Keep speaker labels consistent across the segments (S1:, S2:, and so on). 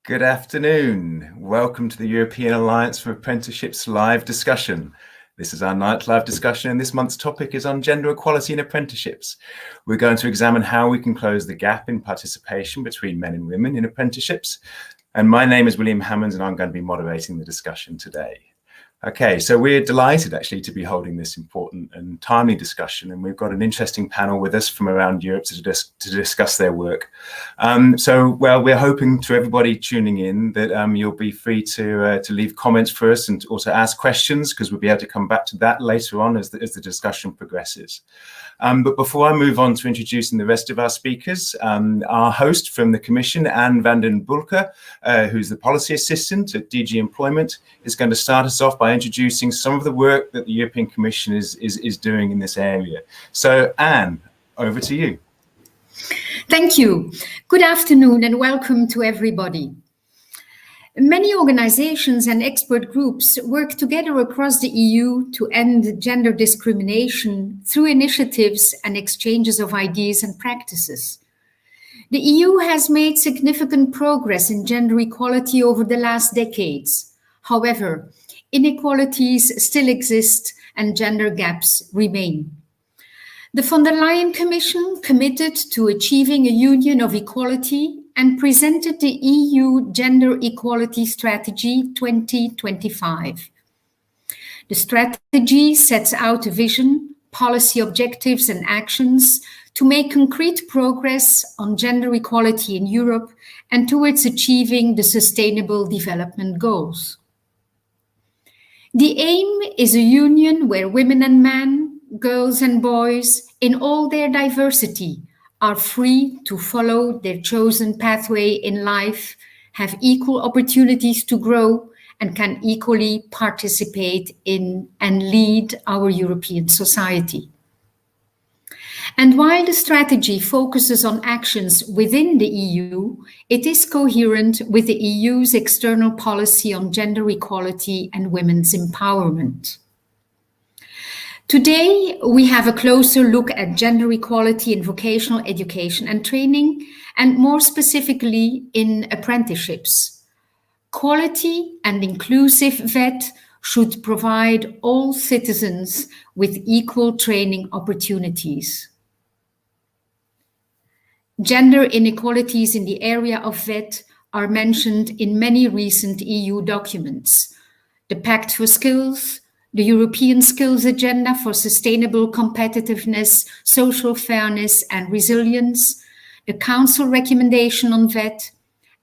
S1: Good afternoon. Welcome to the European Alliance for Apprenticeships live discussion. This is our ninth live discussion, and this month's topic is on gender equality in apprenticeships. We're going to examine how we can close the gap in participation between men and women in apprenticeships. And my name is William Hammonds, and I'm going to be moderating the discussion today. Okay, so we're delighted actually to be holding this important and timely discussion, and we've got an interesting panel with us from around Europe to discuss their work. We're hoping to everybody tuning in that you'll be free to leave comments for us and also ask questions, because we'll be able to come back to that later on as the discussion progresses. But before I move on to introducing the rest of our speakers, our host from the Commission, Anne van den Bulke, who's the Policy Assistant at DG Employment, is going to start us off by introducing some of the work that the European Commission is doing in this area. So Anne, over to you.
S2: Thank you. Good afternoon and welcome to everybody. Many organizations and expert groups work together across the EU to end gender discrimination through initiatives and exchanges of ideas and practices. The EU has made significant progress in gender equality over the last decades. However, inequalities still exist and gender gaps remain. The von der Leyen Commission committed to achieving a union of equality and presented the EU Gender Equality Strategy 2025. The strategy sets out a vision, policy objectives and actions to make concrete progress on gender equality in Europe and towards achieving the Sustainable Development Goals. The aim is a union where women and men, girls and boys, in all their diversity, are free to follow their chosen pathway in life, have equal opportunities to grow, and can equally participate in and lead our European society. And while the strategy focuses on actions within the EU, it is coherent with the EU's external policy on gender equality and women's empowerment. Today, we have a closer look at gender equality in vocational education and training, and more specifically in apprenticeships. Quality and inclusive VET should provide all citizens with equal training opportunities. Gender inequalities in the area of VET are mentioned in many recent EU documents. The Pact for Skills, the European Skills Agenda for Sustainable Competitiveness, Social Fairness and Resilience, the Council Recommendation on VET,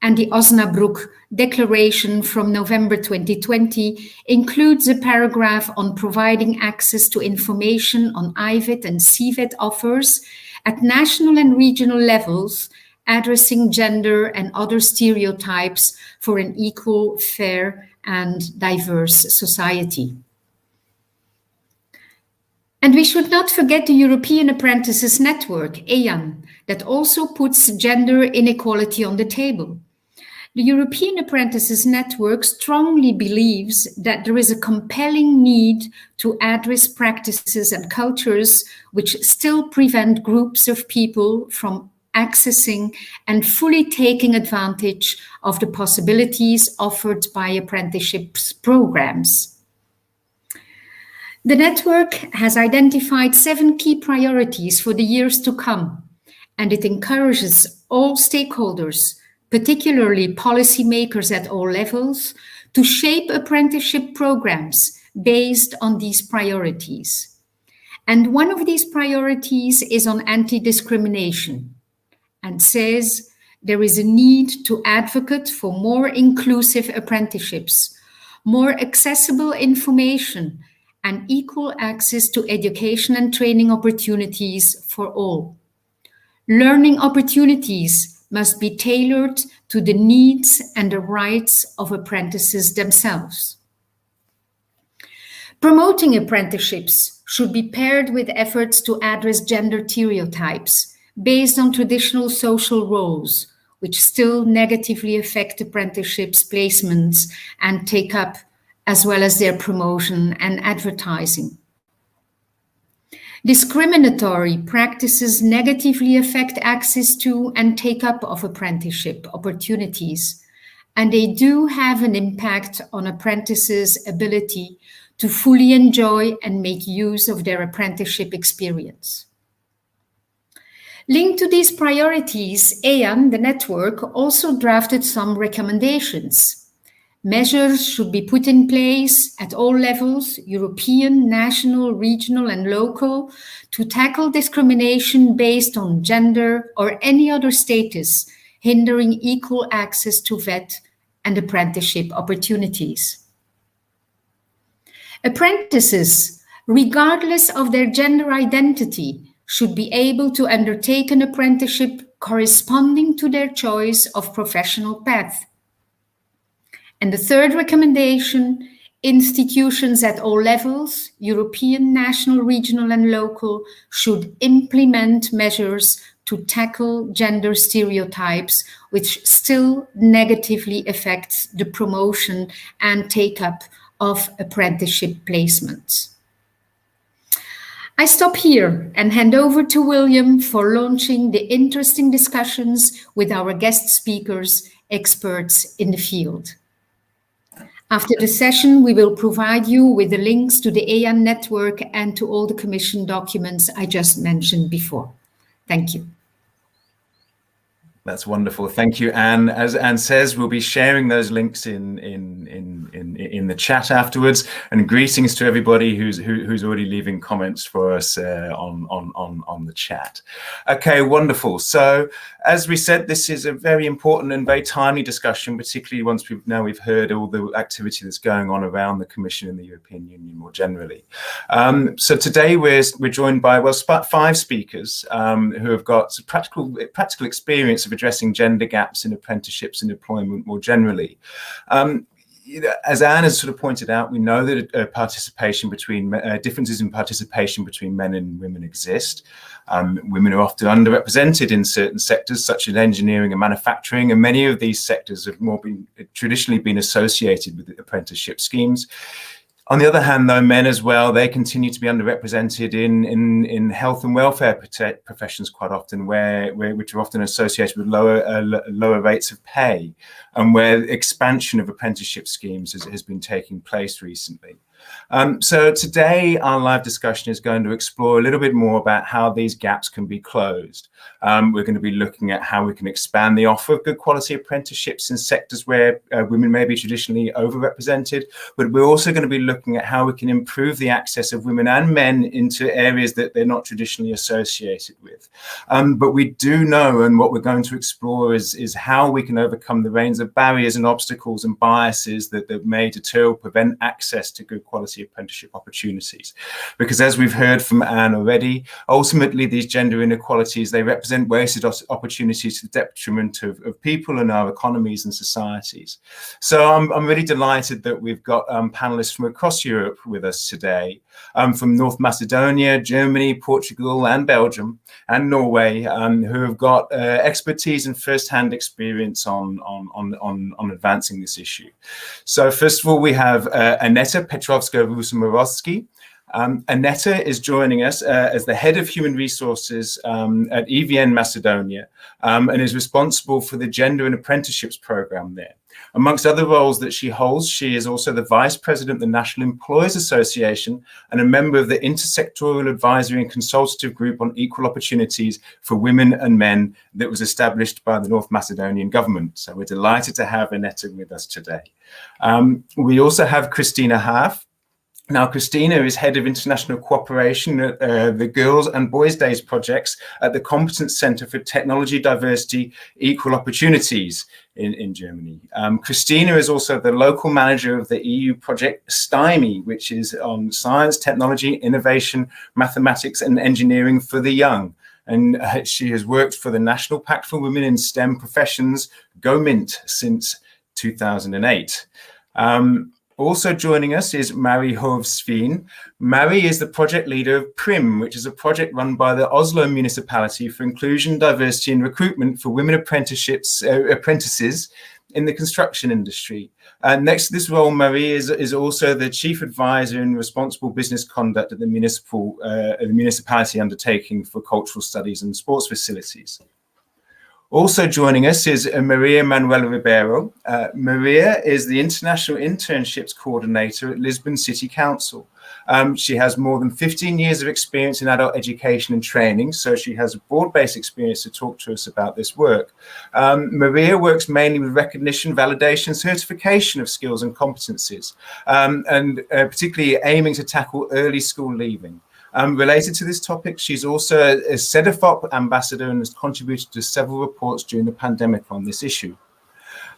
S2: and the Osnabrück Declaration from November 2020 includes a paragraph on providing access to information on IVET and CVET offers at national and regional levels, addressing gender and other stereotypes for an equal, fair, and diverse society. And we should not forget the European Apprentices Network, EAN, that also puts gender inequality on the table. The European Apprentices Network strongly believes that there is a compelling need to address practices and cultures which still prevent groups of people from accessing and fully taking advantage of the possibilities offered by apprenticeships programs. The network has identified 7 key priorities for the years to come, and it encourages all stakeholders, particularly policymakers at all levels, to shape apprenticeship programs based on these priorities. And one of these priorities is on anti-discrimination, and says there is a need to advocate for more inclusive apprenticeships, more accessible information, and equal access to education and training opportunities for all. Learning opportunities must be tailored to the needs and the rights of apprentices themselves. Promoting apprenticeships should be paired with efforts to address gender stereotypes based on traditional social roles, which still negatively affect apprenticeships placements and take-up, as well as their promotion and advertising. Discriminatory practices negatively affect access to and take-up of apprenticeship opportunities, and they do have an impact on apprentices' ability to fully enjoy and make use of their apprenticeship experience. Linked to these priorities, EAN, the network, also drafted some recommendations. Measures should be put in place at all levels, European, national, regional, and local, to tackle discrimination based on gender or any other status, hindering equal access to VET and apprenticeship opportunities. Apprentices, regardless of their gender identity, should be able to undertake an apprenticeship corresponding to their choice of professional path. And the third recommendation, institutions at all levels, European, national, regional, and local, should implement measures to tackle gender stereotypes, which still negatively affects the promotion and take-up of apprenticeship placements. I stop here and hand over to William for launching the interesting discussions with our guest speakers, experts in the field. After the session, we will provide you with the links to the EAN network and to all the Commission documents I just mentioned before. Thank you.
S1: That's wonderful. Thank you, Anne. As Anne says, we'll be sharing those links in the chat afterwards. And greetings to everybody who's already leaving comments for us on the chat. Okay, wonderful. So, as we said, this is a very important and very timely discussion, particularly once we've heard all the activity that's going on around the Commission and the European Union more generally. So today we're joined by 5 speakers who have got practical experience of addressing gender gaps in apprenticeships and employment more generally. As Anne has sort of pointed out, we know that participation between differences in participation between men and women exist. Women are often underrepresented in certain sectors, such as engineering and manufacturing, and many of these sectors have traditionally been associated with apprenticeship schemes. On the other hand, though, men as well, they continue to be underrepresented in health and welfare professions quite often, which are often associated with lower rates of pay, and where expansion of apprenticeship schemes has been taking place recently. So today, our live discussion is going to explore a little bit more about how these gaps can be closed. We're going to be looking at how we can expand the offer of good quality apprenticeships in sectors where women may be traditionally overrepresented, but we're also going to be looking at how we can improve the access of women and men into areas that they're not traditionally associated with. But we do know, and what we're going to explore is how we can overcome the range of barriers and obstacles and biases that may deter or prevent access to good quality apprenticeship opportunities. Because as we've heard from Anne already, ultimately these gender inequalities, they represent wasted opportunities to the detriment of people and our economies and societies. So I'm really delighted that we've got panelists from across Europe with us today, from North Macedonia, Germany, Portugal and Belgium and Norway, who have got expertise and first-hand experience on advancing this issue. So first of all, we have Aneta Petrovska-Rusomorowski. Aneta is joining us as the Head of Human Resources at EVN Macedonia and is responsible for the Gender and Apprenticeships program there. Amongst other roles that she holds, she is also the Vice President of the National Employers Association and a member of the Intersectoral Advisory and Consultative Group on Equal Opportunities for Women and Men that was established by the North Macedonian government. So we're delighted to have Aneta with us today. We also have Christina Haaf. Now, Christina is Head of International Cooperation at the Girls and Boys Days projects at the Competence Center for Technology, Diversity, Equal Opportunities in Germany. Christina is also the local manager of the EU project STEMI, which is on science, technology, innovation, mathematics and engineering for the young. And she has worked for the National Pact for Women in STEM Professions, GoMint, since 2008. Also joining us is Mary Hovsveen. Mary is the project leader of PRIM, which is a project run by the Oslo municipality for inclusion, diversity and recruitment for women apprentices in the construction industry. Next to this role, Marie is also the chief advisor and responsible business conduct at the municipality undertaking for cultural studies and sports facilities. Also joining us is Maria Manuela Ribeiro. Maria is the International Internships Coordinator at Lisbon City Council. She has more than 15 years of experience in adult education and training, so she has a broad-based experience to talk to us about this work. Maria works mainly with recognition, validation, certification of skills and competencies, and particularly aiming to tackle early school leaving. Related to this topic, she's also a CEDEFOP ambassador and has contributed to several reports during the pandemic on this issue.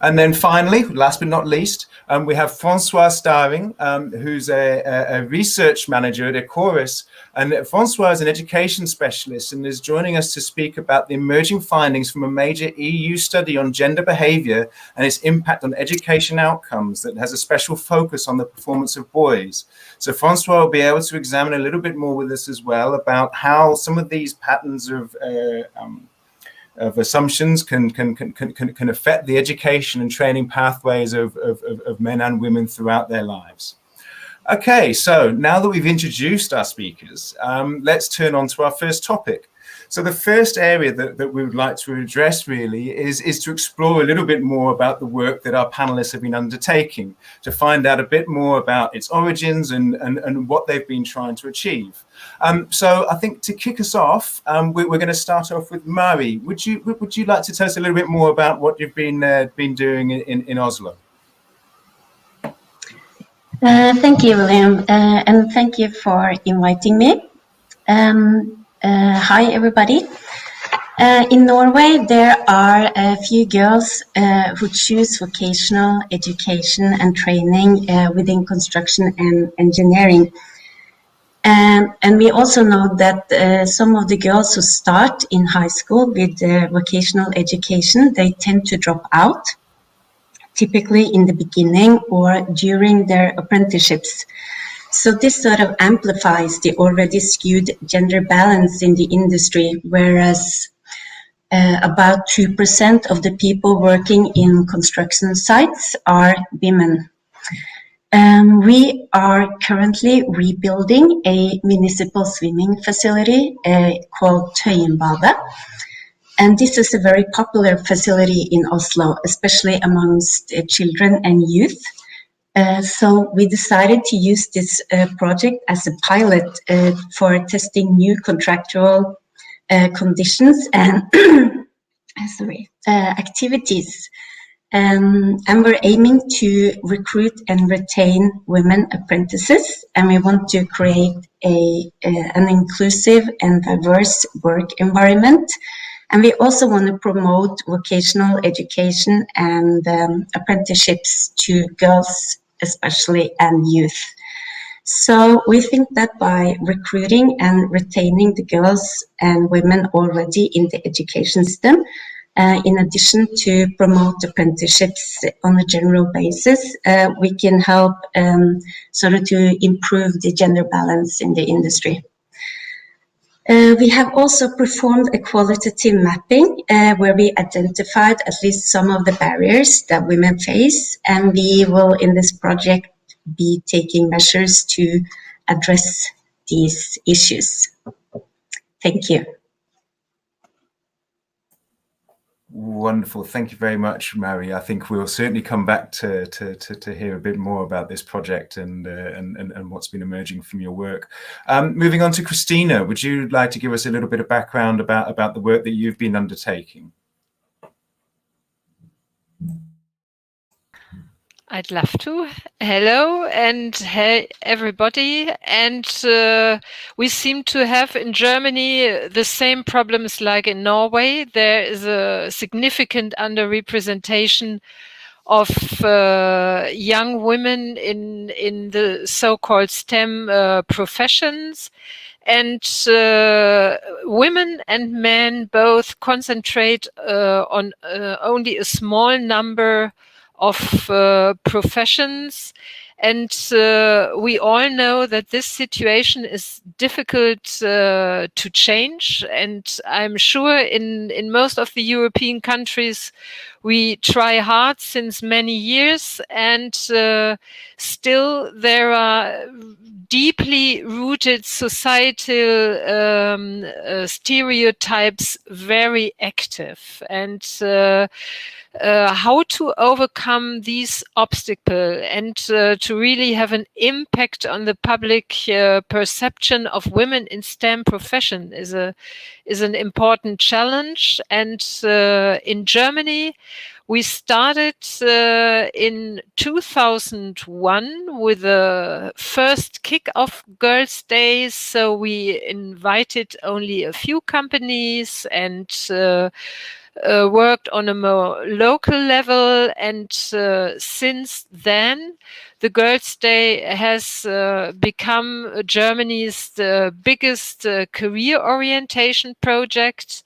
S1: And then finally, last but not least, we have François Staring, who's a research manager at Ecoris. And François is an education specialist and is joining us to speak about the emerging findings from a major EU study on gender behavior and its impact on education outcomes that has a special focus on the performance of boys. So François will be able to examine a little bit more with us as well about how some of these patterns of assumptions can affect the education and training pathways of men and women throughout their lives. Okay, so now that we've introduced our speakers, let's turn on to our first topic. So the first area that we would like to address really is to explore a little bit more about the work that our panelists have been undertaking, to find out a bit more about its origins and what they've been trying to achieve. So I think to kick us off, we're going to start off with Mari. Would you like to tell us a little bit more about what you've been doing in Oslo?
S3: Thank you, William, and thank you for inviting me. Hi, everybody. In Norway, there are a few girls who choose vocational education and training within construction and engineering. And we also know that some of the girls who start in high school with vocational education, they tend to drop out, typically in the beginning or during their apprenticeships. So this sort of amplifies the already skewed gender balance in the industry, whereas about 2% of the people working in construction sites are women. We are currently rebuilding a municipal swimming facility called Tøyenbadet. And this is a very popular facility in Oslo, especially amongst children and youth. So we decided to use this project as a pilot for testing new contractual conditions and activities. And we're aiming to recruit and retain women apprentices, and we want to create an inclusive and diverse work environment. And we also want to promote vocational education and apprenticeships to girls especially and youth. So we think that by recruiting and retaining the girls and women already in the education system, in addition to promote apprenticeships on a general basis, we can help sort of to improve the gender balance in the industry. We have also performed a qualitative mapping where we identified at least some of the barriers that women face, and we will in this project be taking measures to address these issues. Thank you.
S1: Wonderful. Thank you very much, Mari. I think we'll certainly come back to hear a bit more about this project and what's been emerging from your work. Moving on to Christina, would you like to give us a little bit of background about the work that you've been undertaking?
S4: I'd love to. Hello and hey everybody. And we seem to have in Germany the same problems like in Norway. There is a significant underrepresentation of young women in the so-called STEM professions. And women and men both concentrate on only a small number of professions, and we all know that this situation is difficult to change, and I'm sure in most of the European countries We try hard since many years, and still there are deeply rooted societal stereotypes very active. And how to overcome these obstacles and to really have an impact on the public perception of women in STEM profession is an important challenge. And in Germany, we started in 2001 with the first kick-off Girls' Days. So we invited only a few companies and worked on a more local level. And since then, the Girls' Day has become Germany's biggest career orientation project.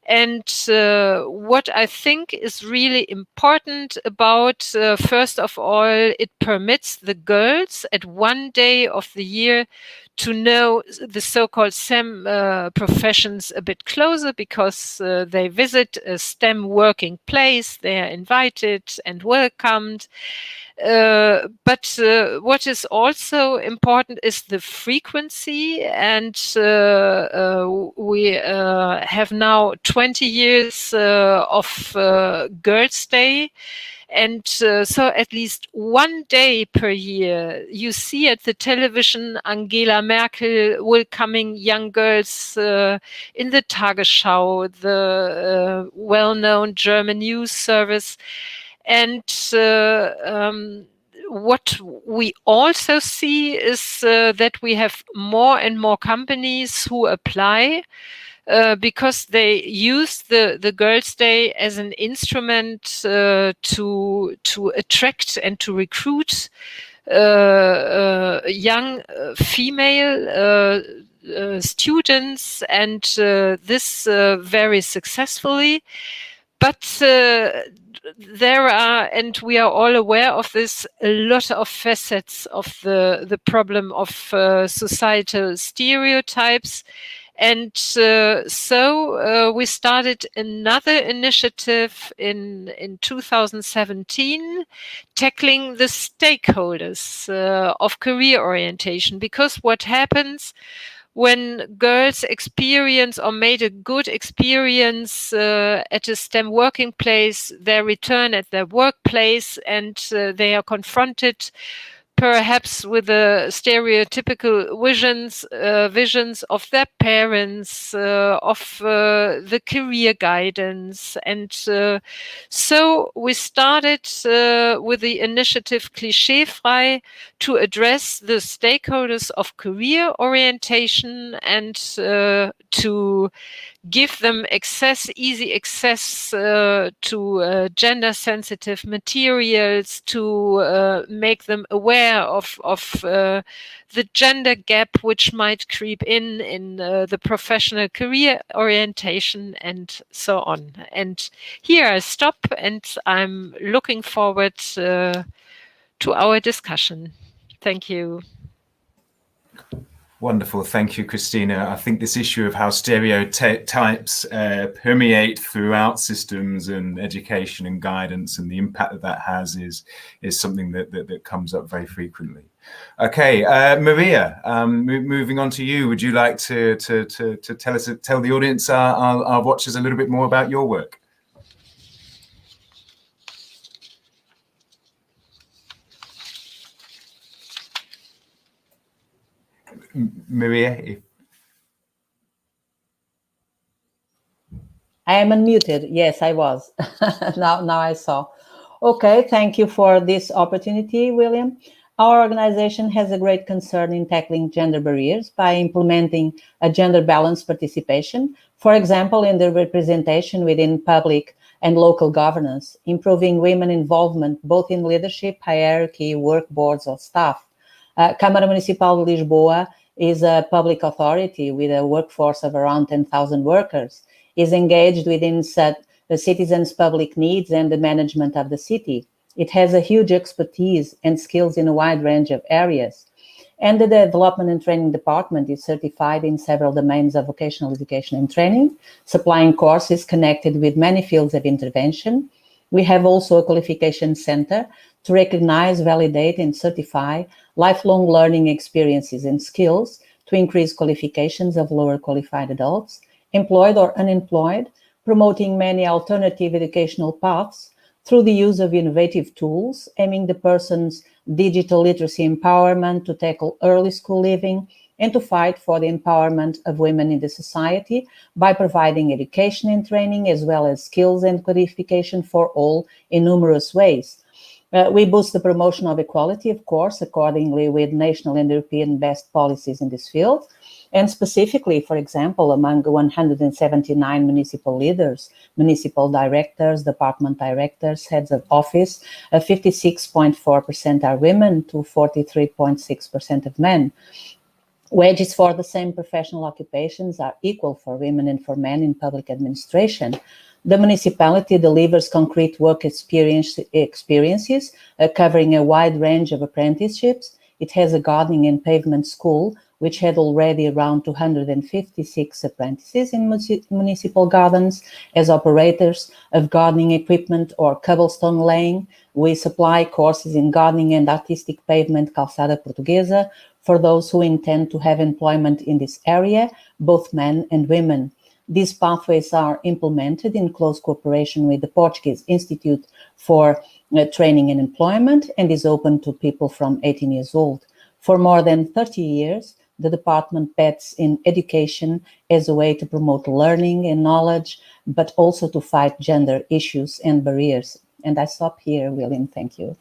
S4: And what I think is really important about, first of all, it permits the girls at one day of the year to know the so-called STEM professions a bit closer, because they visit a STEM working place, they are invited and welcomed. But what is also important is the frequency, and we have now 20 years of Girls' Day. And so at least one day per year, you see at the television Angela Merkel welcoming young girls in the Tagesschau, the well-known German news service. And what we also see is that we have more and more companies who apply because they use the Girls' Day as an instrument to attract and to recruit young female students, and this very successfully. But there are, and we are all aware of this, a lot of facets of the problem of societal stereotypes. And so we started another initiative in 2017, tackling the stakeholders of career orientation. Because what happens when girls experience or made a good experience at a STEM working place, they return at their workplace and they are confronted perhaps with the stereotypical visions of their parents, of the career guidance. And so we started with the initiative Klischeefrei to address the stakeholders of career orientation and to give them easy access to gender-sensitive materials, to make them aware of the gender gap which might creep in the professional career orientation, and so on. And here I stop, and I'm looking forward to our discussion. Thank you.
S1: Wonderful. Thank you, Christina. I think this issue of how stereotypes permeate throughout systems and education and guidance, and the impact that has is something that comes up very frequently. Okay, Maria, moving on to you. Would you like to tell the audience, our watchers, a little bit more about your work? Maria,
S5: I am unmuted. Yes, I was. now I saw. Okay, thank you for this opportunity, William. Our organization has a great concern in tackling gender barriers by implementing a gender-balanced participation, for example, in the representation within public and local governance, improving women involvement both in leadership, hierarchy, work boards, or staff. Câmara Municipal de Lisboa is a public authority with a workforce of around 10,000 workers, is engaged within the citizens' public needs and the management of the city. It has a huge expertise and skills in a wide range of areas. And the Development and Training Department is certified in several domains of vocational education and training, supplying courses connected with many fields of intervention. We have also a qualification center to recognize, validate, and certify lifelong learning experiences and skills to increase qualifications of lower qualified adults, employed or unemployed, promoting many alternative educational paths through the use of innovative tools, aiming the person's digital literacy empowerment to tackle early school leaving and to fight for the empowerment of women in the society by providing education and training as well as skills and qualification for all in numerous ways. We boost the promotion of equality, of course, accordingly with national and European best policies in this field. And specifically, for example, among 179 municipal leaders, municipal directors, department directors, heads of office, 56.4% are women to 43.6% of men. Wages for the same professional occupations are equal for women and for men in public administration. The municipality delivers concrete work experiences covering a wide range of apprenticeships. It has a gardening and pavement school, which had already around 256 apprentices in municipal gardens as operators of gardening equipment or cobblestone laying. We supply courses in gardening and artistic pavement calçada portuguesa for those who intend to have employment in this area, both men and women. These pathways are implemented in close cooperation with the Portuguese Institute for Training and Employment and is open to people from 18 years old. For more than 30 years, the department bets in education as a way to promote learning and knowledge, but also to fight gender issues and barriers. And I stop here, William. Thank you.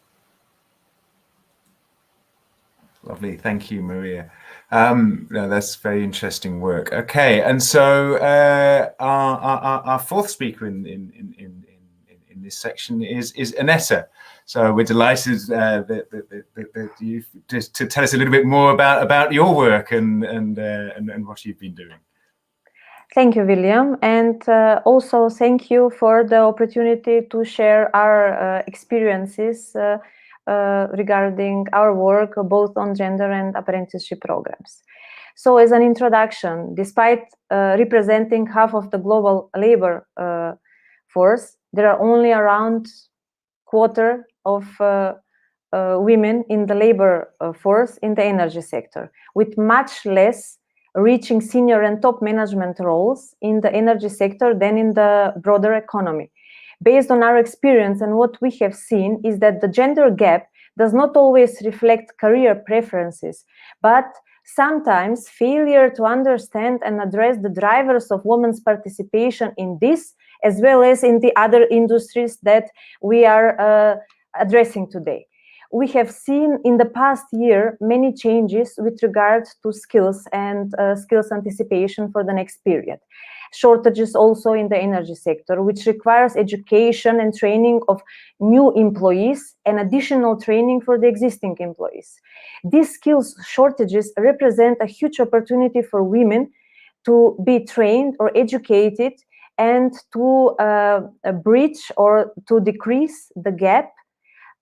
S1: Lovely. Thank you, Maria. No, that's very interesting work. Okay, and so our fourth speaker in this section is Anessa. So we're delighted that you just to tell us a little bit more about your work and what you've been doing.
S6: Thank you, William, and also thank you for the opportunity to share our experiences regarding our work both on gender and apprenticeship programs. So as an introduction, despite representing half of the global labor force, there are only around quarter of women in the labor force in the energy sector, with much less reaching senior and top management roles in the energy sector than in the broader economy. Based on our experience and what we have seen is that the gender gap does not always reflect career preferences, but sometimes failure to understand and address the drivers of women's participation in this, as well as in the other industries that we are addressing today. We have seen in the past year many changes with regard to skills and skills anticipation for the next period. Shortages also in the energy sector, which requires education and training of new employees and additional training for the existing employees. These skills shortages represent a huge opportunity for women to be trained or educated and to bridge or to decrease the gap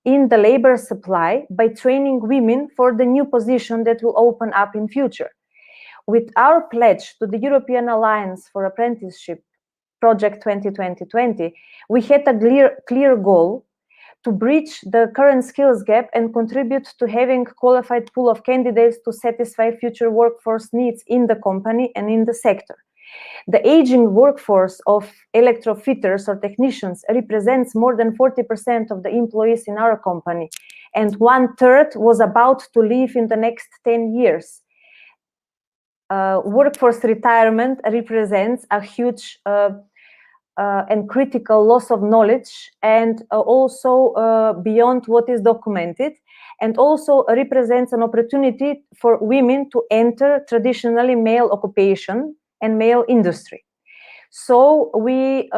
S6: in the labor supply by training women for the new position that will open up in future. With our pledge to the European Alliance for Apprenticeship Project 2020, we had a clear goal to bridge the current skills gap and contribute to having a qualified pool of candidates to satisfy future workforce needs in the company and in the sector. The aging workforce of electrofitters or technicians represents more than 40% of the employees in our company, and 1/3 was about to leave in the next 10 years. Workforce retirement represents a huge and critical loss of knowledge, and also beyond what is documented, and also represents an opportunity for women to enter traditionally male occupation and male industry. So we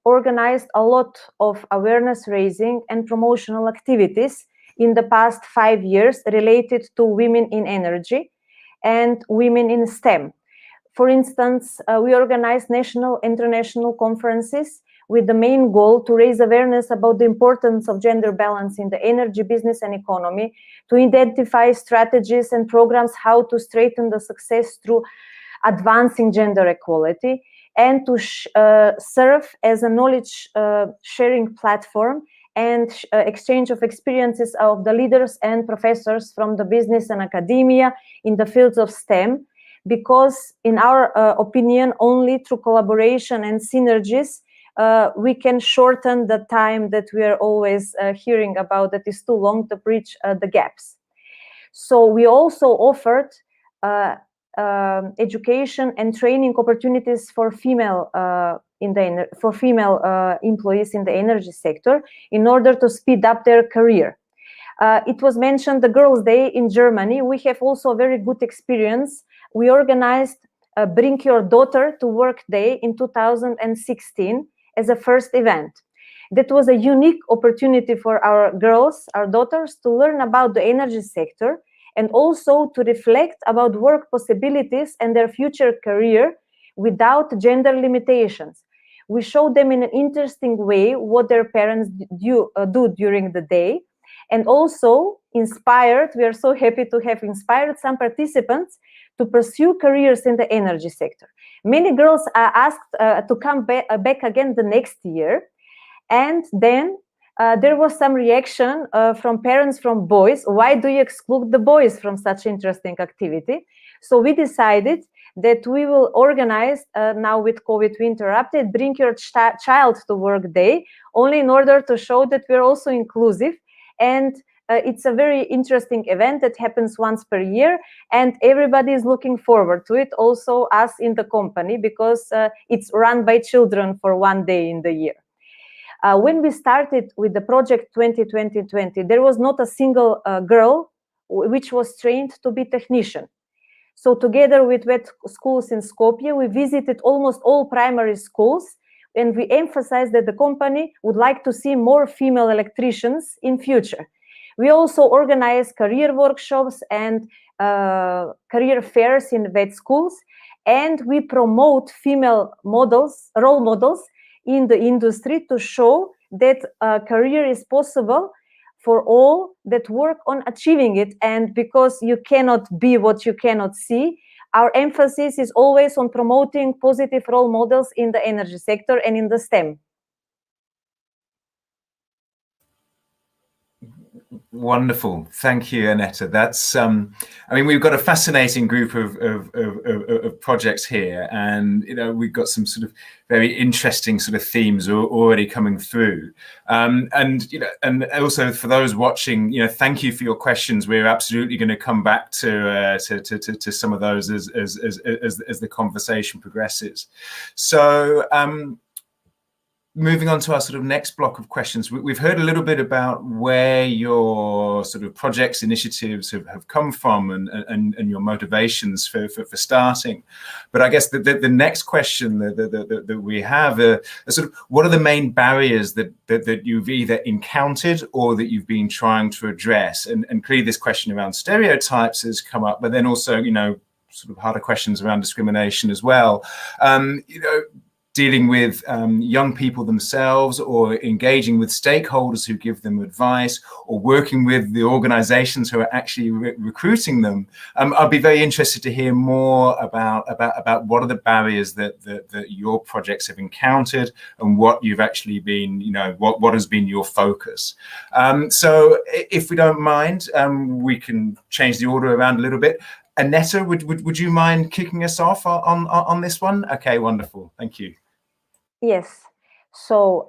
S6: organized a lot of awareness raising and promotional activities in the past 5 years related to women in energy and women in STEM. For instance, we organized national, international conferences with the main goal to raise awareness about the importance of gender balance in the energy, business, and economy, to identify strategies and programs how to strengthen the success through advancing gender equality, and to serve as a knowledge sharing platform and exchange of experiences of the leaders and professors from the business and academia in the fields of STEM, because in our opinion, only through collaboration and synergies, we can shorten the time that we are always hearing about that is too long to bridge the gaps. So we also offered education and training opportunities for female employees in the energy sector in order to speed up their career. It was mentioned the Girls' Day in Germany. We have also a very good experience. We organized Bring Your Daughter to Work Day in 2016 as a first event. That was a unique opportunity for our girls, our daughters, to learn about the energy sector and also to reflect about work possibilities and their future career without gender limitations. We showed them in an interesting way what their parents do during the day, and also inspired, we are so happy to have inspired some participants to pursue careers in the energy sector. Many girls are asked to come back again the next year, and then there was some reaction from parents from boys. Why do you exclude the boys from such interesting activity? So we decided that we will organize, now with COVID we interrupted, Bring Your Child to Work Day, only in order to show that we're also inclusive. And it's a very interesting event that happens once per year, and everybody is looking forward to it, also us in the company, because it's run by children for one day in the year. When we started with the project 2020, there was not a single girl which was trained to be technician. So together with wet schools in Skopje, we visited almost all primary schools, and we emphasized that the company would like to see more female electricians in future. We also organize career workshops and career fairs in vet schools, and we promote female models, role models in the industry to show that a career is possible for all that work on achieving it. And because you cannot be what you cannot see, our emphasis is always on promoting positive role models in the energy sector and in the STEM.
S1: Wonderful, thank you, Annette. That's I mean, we've got a fascinating group of projects here, and we've got some sort of very interesting sort of themes already coming through. And also for those watching, thank you for your questions. We're absolutely going to come back to some of those as the conversation progresses. So. Moving on to our sort of next block of questions, we've heard a little bit about where your sort of projects, initiatives have come from and your motivations for starting. But I guess the next question that we have are sort of, what are the main barriers that you've either encountered or that you've been trying to address? And clearly this question around stereotypes has come up, but then also, sort of harder questions around discrimination as well. Dealing with young people themselves, or engaging with stakeholders who give them advice, or working with the organizations who are actually recruiting them. I'd be very interested to hear more about what are the barriers that your projects have encountered, and what you've actually been, what has been your focus. So if we don't mind, we can change the order around a little bit. Annette, would you mind kicking us off on this one? Okay, wonderful. Thank you.
S6: Yes. So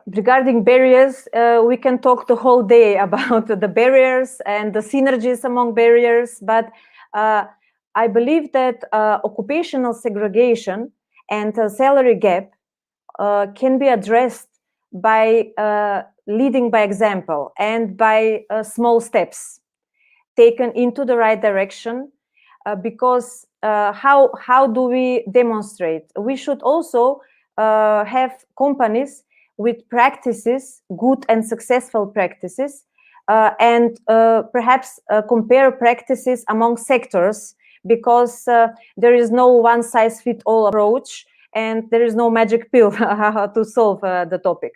S6: regarding barriers, we can talk the whole day about the barriers and the synergies among barriers. But I believe that occupational segregation and salary gap can be addressed by leading by example and by small steps taken into the right direction, because how do we demonstrate? We should also have companies with practices, good and successful practices, and perhaps compare practices among sectors, because there is no one-size-fits-all approach, and there is no magic pill to solve the topic.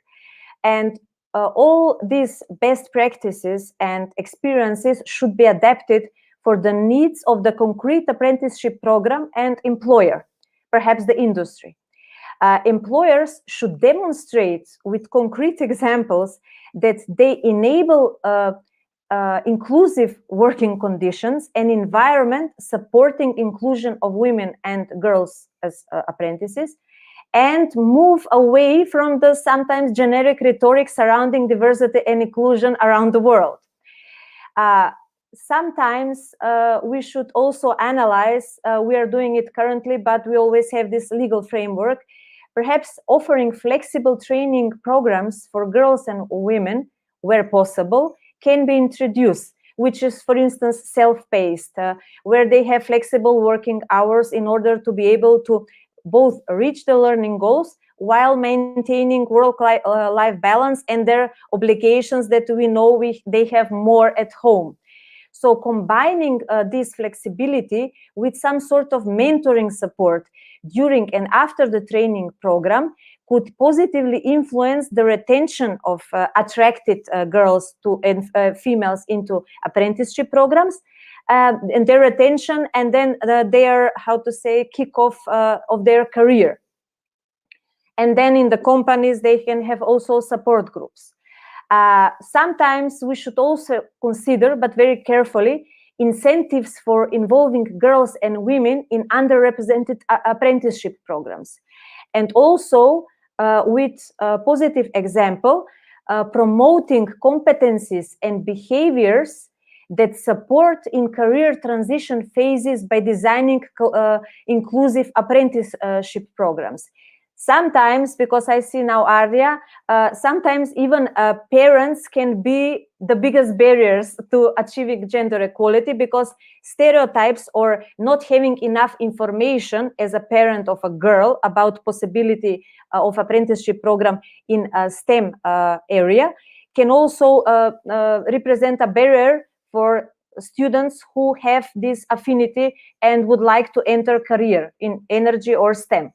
S6: And all these best practices and experiences should be adapted for the needs of the concrete apprenticeship program and employer. perhaps the industry. Employers should demonstrate with concrete examples that they enable inclusive working conditions and environment supporting inclusion of women and girls as apprentices, and move away from the sometimes generic rhetoric surrounding diversity and inclusion around the world. Sometimes we should analyze, we are doing it currently, but we always have this legal framework, perhaps offering flexible training programs for girls and women where possible can be introduced, which is, for instance, self-paced, where they have flexible working hours in order to be able to both reach the learning goals while maintaining work-life balance and their obligations that we know they have more at home. So combining this flexibility with some sort of mentoring support during and after the training program could positively influence the retention of attracted girls and females into apprenticeship programs, and their retention, and then their, kickoff of their career. And then in the companies, they can have also support groups. Sometimes we should also consider, but very carefully, incentives for involving girls and women in underrepresented apprenticeship programs. And also, with a positive example, promoting competencies and behaviors that support in career transition phases by designing inclusive apprenticeship programs. Sometimes, because I see now Arya, sometimes even parents can be the biggest barriers to achieving gender equality, because stereotypes or not having enough information as a parent of a girl about possibility of apprenticeship program in a STEM area can also represent a barrier for students who have this affinity and would like to enter career in energy or STEM.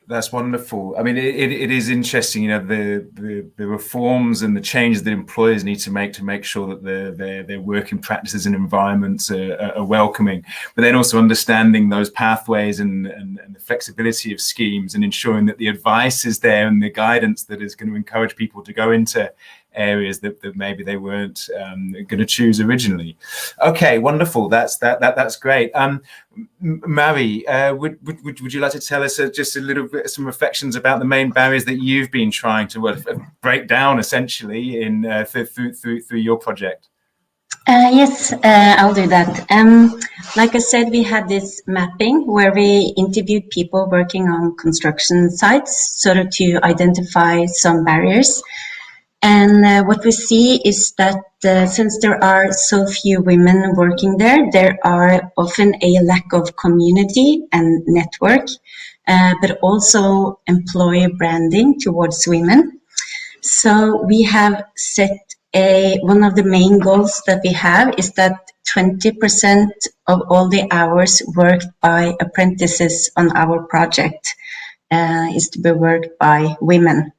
S1: That's wonderful. I mean, it is interesting, you know, the reforms and the changes that employers need to make sure that their working practices and environments are welcoming, but then also understanding those pathways and the flexibility of schemes, and ensuring that the advice is there and the guidance that is going to encourage people to go into areas that maybe they weren't going to choose originally. Okay, wonderful. That's great. Mary, would you like to tell us just a little bit, some reflections about the main barriers that you've been trying to break down, essentially, in through your project?
S3: Yes, I'll do that. Like I said, we had this mapping where we interviewed people working on construction sites, sort of to identify some barriers. And what we see is that since there are so few women working there, there are often a lack of community and network, but also employer branding towards women. So we have set one of the main goals that we have is that 20% of all the hours worked by apprentices on our project is to be worked by women.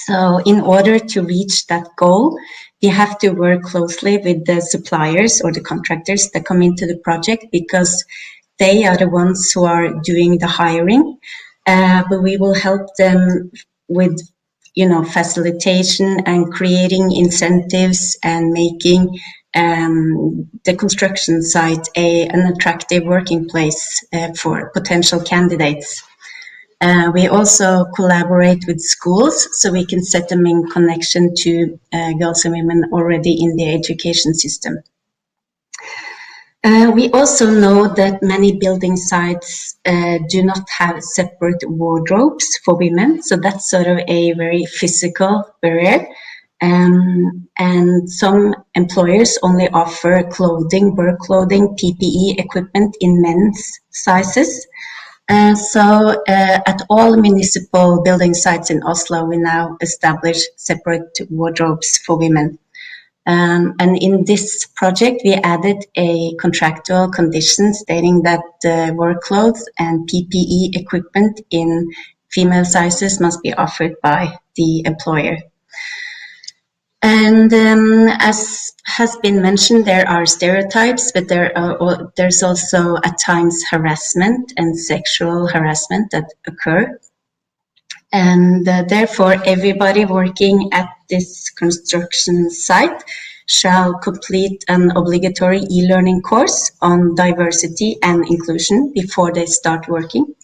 S3: So in order to reach that goal, we have to work closely with the suppliers or the contractors that come into the project, because they are the ones who are doing the hiring. But we will help them with, you know, facilitation and creating incentives and making the construction site an attractive working place for potential candidates. We also collaborate with schools, so we can set them in connection to girls and women already in the education system. We also know that many building sites do not have separate wardrobes for women, so that's sort of a very physical barrier. And some employers only offer clothing, work clothing, PPE equipment in men's sizes. So at all municipal building sites in Oslo, we now establish separate wardrobes for women. And in this project, we added a contractual condition stating that work clothes and PPE equipment in female sizes must be offered by the employer. And as has been mentioned, there are stereotypes, but there's also at times harassment and sexual harassment that occur. And therefore, everybody working at this construction site shall complete an obligatory e-learning course on diversity and inclusion before they start working.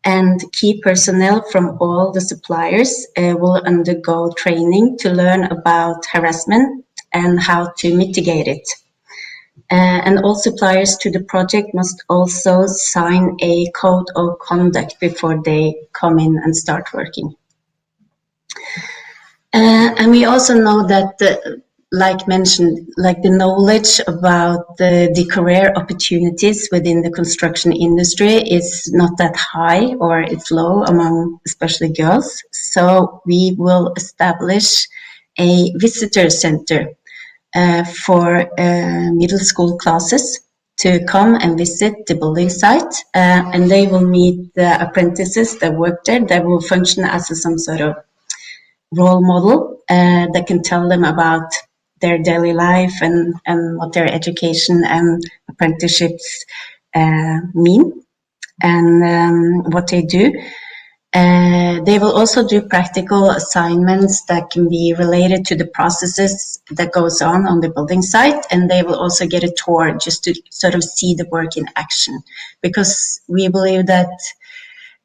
S3: And key personnel from all the suppliers will undergo training to learn about harassment and how to mitigate it. And all suppliers to the project must also sign a code of conduct before they come in and start working. And we also know that, like mentioned, like the knowledge about the career opportunities within the construction industry is not that high, or it's low among especially girls. So we will establish a visitor center for middle school classes to come and visit the building site, and they will meet the apprentices that work there. That will function as some sort of role model that can tell them about their daily life and what their education and apprenticeships mean and what they do. They will also do practical assignments that can be related to the processes that goes on the building site, and they will also get a tour just to sort of see the work in action, because we believe that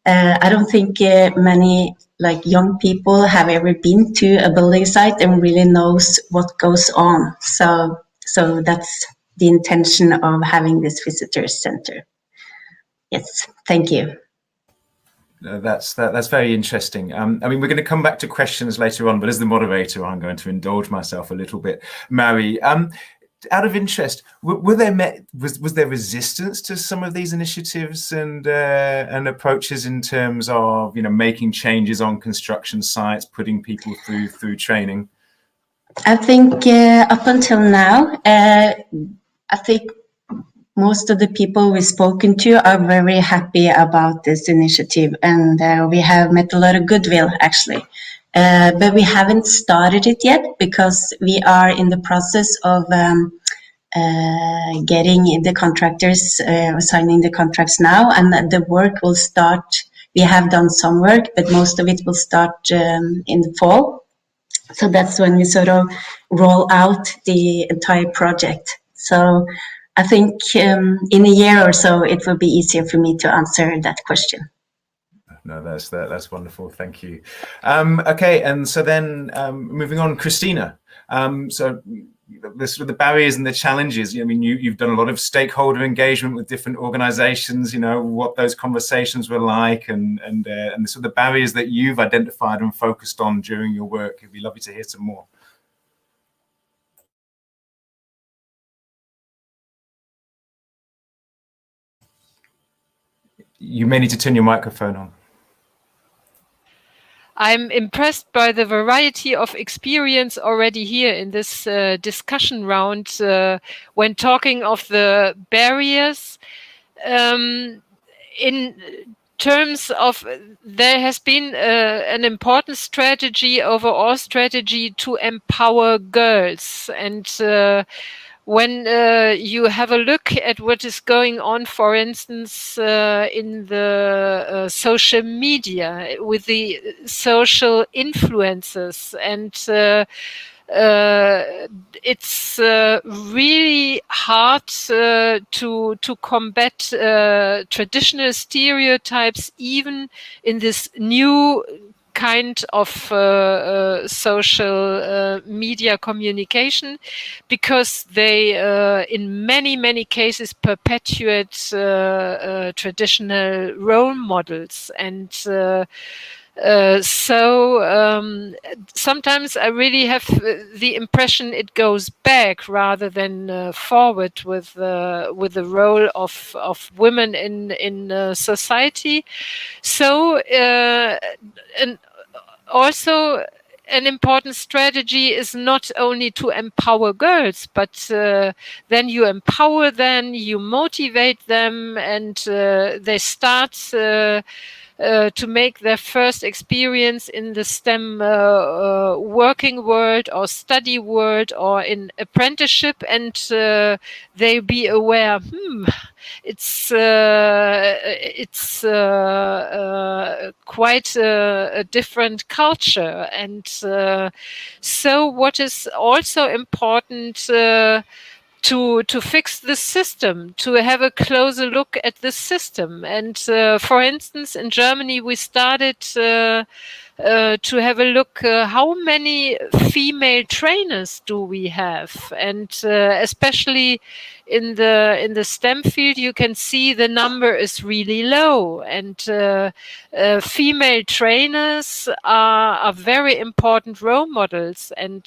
S3: I don't think many like young people have ever been to a building site and really knows what goes on. So that's the intention of having this visitor center. Yes, thank you.
S1: That's very interesting. I mean, we're going to come back to questions later on, but as the moderator, I'm going to indulge myself a little bit. Mary, out of interest, was there resistance to some of these initiatives and approaches in terms of making changes on construction sites, putting people through training?
S3: I think up until now, I think most of the people we've spoken to are very happy about this initiative, and we have met a lot of goodwill actually. But we haven't started it yet because we are in the process of getting the contractors, signing the contracts now, and the work will start. We have done some work, but most of it will start in the fall. So that's when we sort of roll out the entire project. So I think in a year or so, it will be easier for me to answer that question.
S1: No, that's wonderful. Thank you. Okay, and so then moving on, Christina. So the barriers and the challenges. I mean, you've done a lot of stakeholder engagement with different organisations. What those conversations were like, and the sort of the barriers that you've identified and focused on during your work. It'd be lovely to hear some more. You may need to turn your microphone on.
S4: I'm impressed by the variety of experience already here in this discussion round when talking of the barriers. In terms of, there has been an important strategy, overall strategy, to empower girls. And when you have a look at what is going on, for instance, in the social media with the social influences, and it's really hard to combat traditional stereotypes, even in this new kind of social media communication, because they in many cases perpetuate traditional role models. And sometimes I really have the impression it goes back rather than forward with the role of women in society. So and also an important strategy is not only to empower girls, but then you empower them, you motivate them, and they start to make their first experience in the STEM working world or study world or in apprenticeship, and they be aware, it's quite a different culture. And so what is also important to fix the system, to have a closer look at the system. And for instance, in Germany, we started to have a look how many female trainers do we have, and especially in the STEM field, you can see the number is really low, and female trainers are very important role models, and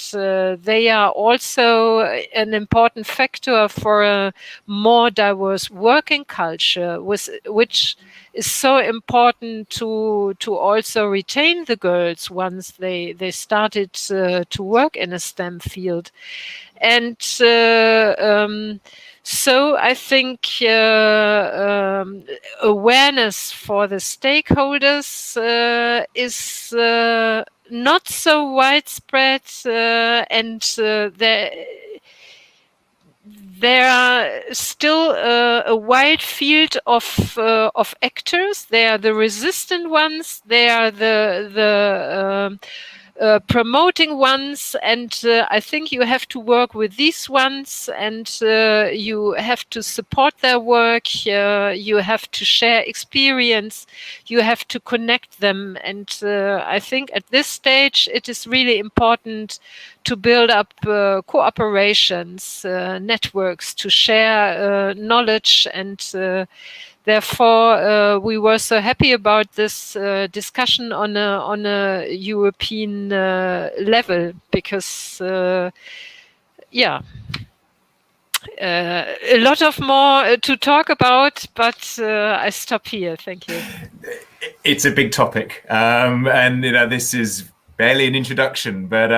S4: they are also an important factor for a more diverse working culture, which is so important to also retain the girls once they started to work in a STEM field. And so I think awareness for the stakeholders is not so widespread, and there are still a wide field of actors. There are the resistant ones. There are the promoting ones, and I think you have to work with these ones, and you have to support their work. You have to share experience. You have to connect them, and I think at this stage it is really important to build up cooperations, networks, to share knowledge, and therefore, we were so happy about this discussion on a European level, because, a lot of more to talk about, but I stop here. Thank you.
S1: It's a big topic, and this is barely an introduction, but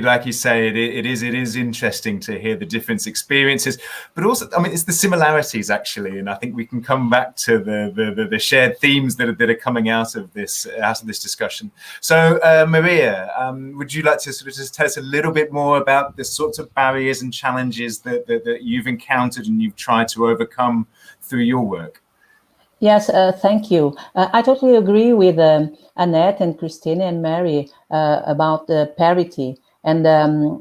S1: like you say, it is interesting to hear the different experiences, but also, I mean, it's the similarities actually, and I think we can come back to the shared themes that are coming out of this discussion. So, Maria, would you like to sort of just tell us a little bit more about the sorts of barriers and challenges that you've encountered and you've tried to overcome through your work?
S5: Yes, thank you. I totally agree with Annette and Christine and Mary about the parity. And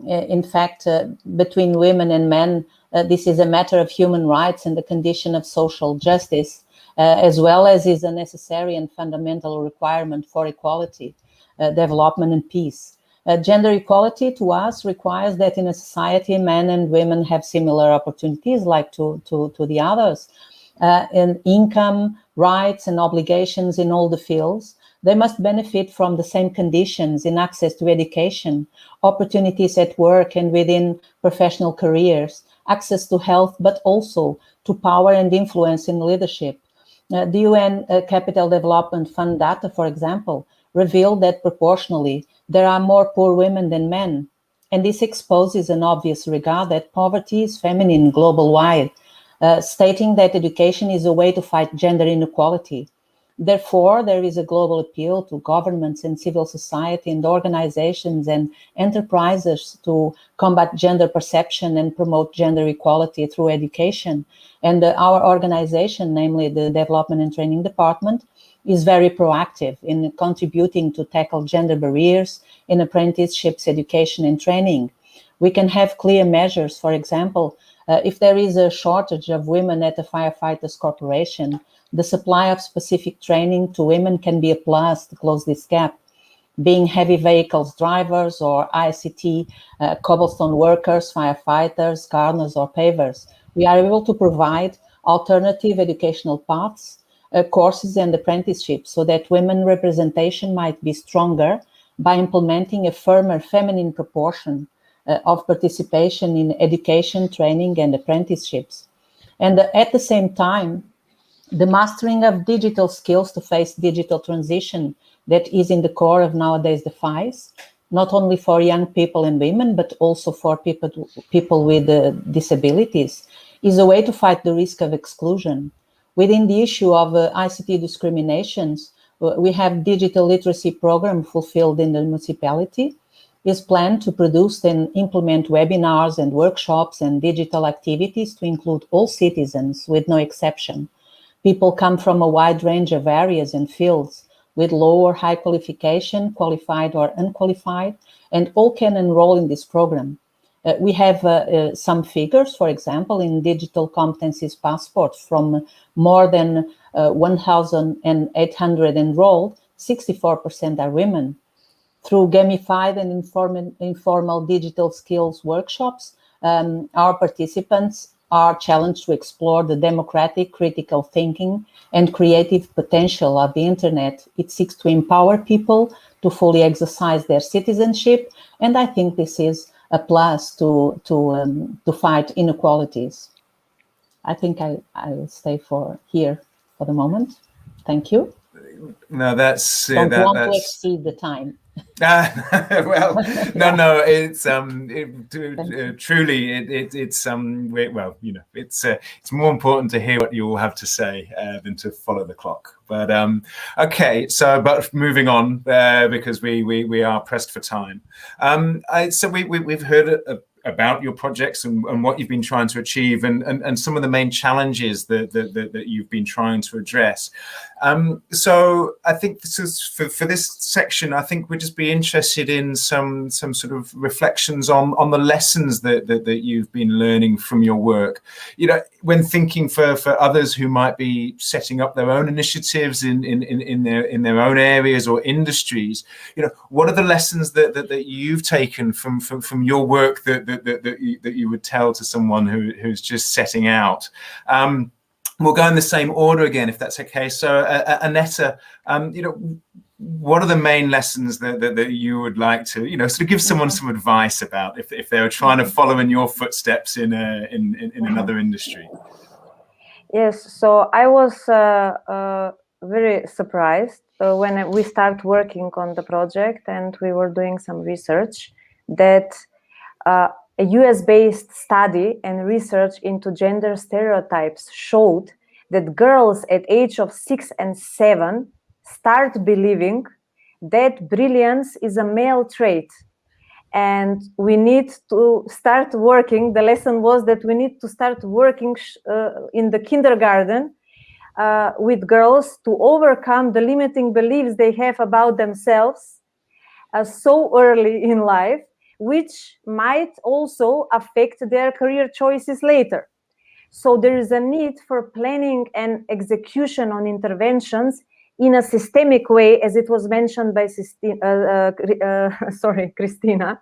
S5: in fact, between women and men, this is a matter of human rights and the condition of social justice, as well as is a necessary and fundamental requirement for equality, development and peace. Gender equality to us requires that in a society, men and women have similar opportunities like to the others. In income, rights and obligations in all the fields. They must benefit from the same conditions in access to education, opportunities at work and within professional careers, access to health, but also to power and influence in leadership. The UN Capital Development Fund data, for example, revealed that proportionally there are more poor women than men. And this exposes an obvious regard that poverty is feminine global-wide, stating that education is a way to fight gender inequality. Therefore, there is a global appeal to governments and civil society and organizations and enterprises to combat gender perception and promote gender equality through education. And our organization, namely the Development and Training Department, is very proactive in contributing to tackle gender barriers in apprenticeships, education and training. We can have clear measures, for example, if there is a shortage of women at a firefighters corporation, the supply of specific training to women can be a plus to close this gap. Being heavy vehicles drivers or ICT, cobblestone workers, firefighters, gardeners or pavers, we are able to provide alternative educational paths, courses and apprenticeships so that women representation might be stronger by implementing a firmer feminine proportion of participation in education, training, and apprenticeships. And at the same time, the mastering of digital skills to face digital transition that is in the core of nowadays defies not only for young people and women, but also for people with disabilities, is a way to fight the risk of exclusion. Within the issue of ICT discriminations, we have digital literacy program fulfilled in the municipality. Is planned to produce and implement webinars and workshops and digital activities to include all citizens with no exception. People come from a wide range of areas and fields with low or high qualification, qualified or unqualified, and all can enroll in this program. We have some figures, for example, in digital competencies passport from more than 1,800 enrolled, 64% are women. Through gamified and informal digital skills workshops, our participants are challenged to explore the democratic, critical thinking and creative potential of the internet. It seeks to empower people to fully exercise their citizenship, and I think this is a plus to fight inequalities. I think I'll stay here for the moment. Thank you.
S1: No, that's
S5: don't want to exceed the time.
S1: Well, no, it's truly it's well, you know, it's more important to hear what you all have to say than to follow the clock. But okay, so but moving on because we are pressed for time. So we've heard about your projects and what you've been trying to achieve and some of the main challenges that you've been trying to address. So I think this is for this section, I think we'd just be interested in some sort of reflections on the lessons that you've been learning from your work. You know, when thinking for others who might be setting up their own initiatives in their own areas or industries, you know, what are the lessons that you've taken from your work that you would tell to someone who's just setting out? We'll go in the same order again, if that's okay. So, Aneta, you know, what are the main lessons that you would like to, you know, sort of give someone some advice about if they were trying to follow in your footsteps in another industry?
S6: Yes, so I was very surprised when we started working on the project and we were doing some research that a US-based study and research into gender stereotypes showed that girls at age of 6 and 7 start believing that brilliance is a male trait. And we need to start working. The lesson was that we need to start working in the kindergarten with girls to overcome the limiting beliefs they have about themselves so early in life, which might also affect their career choices later. So there is a need for planning and execution on interventions in a systemic way, as it was mentioned by Christina,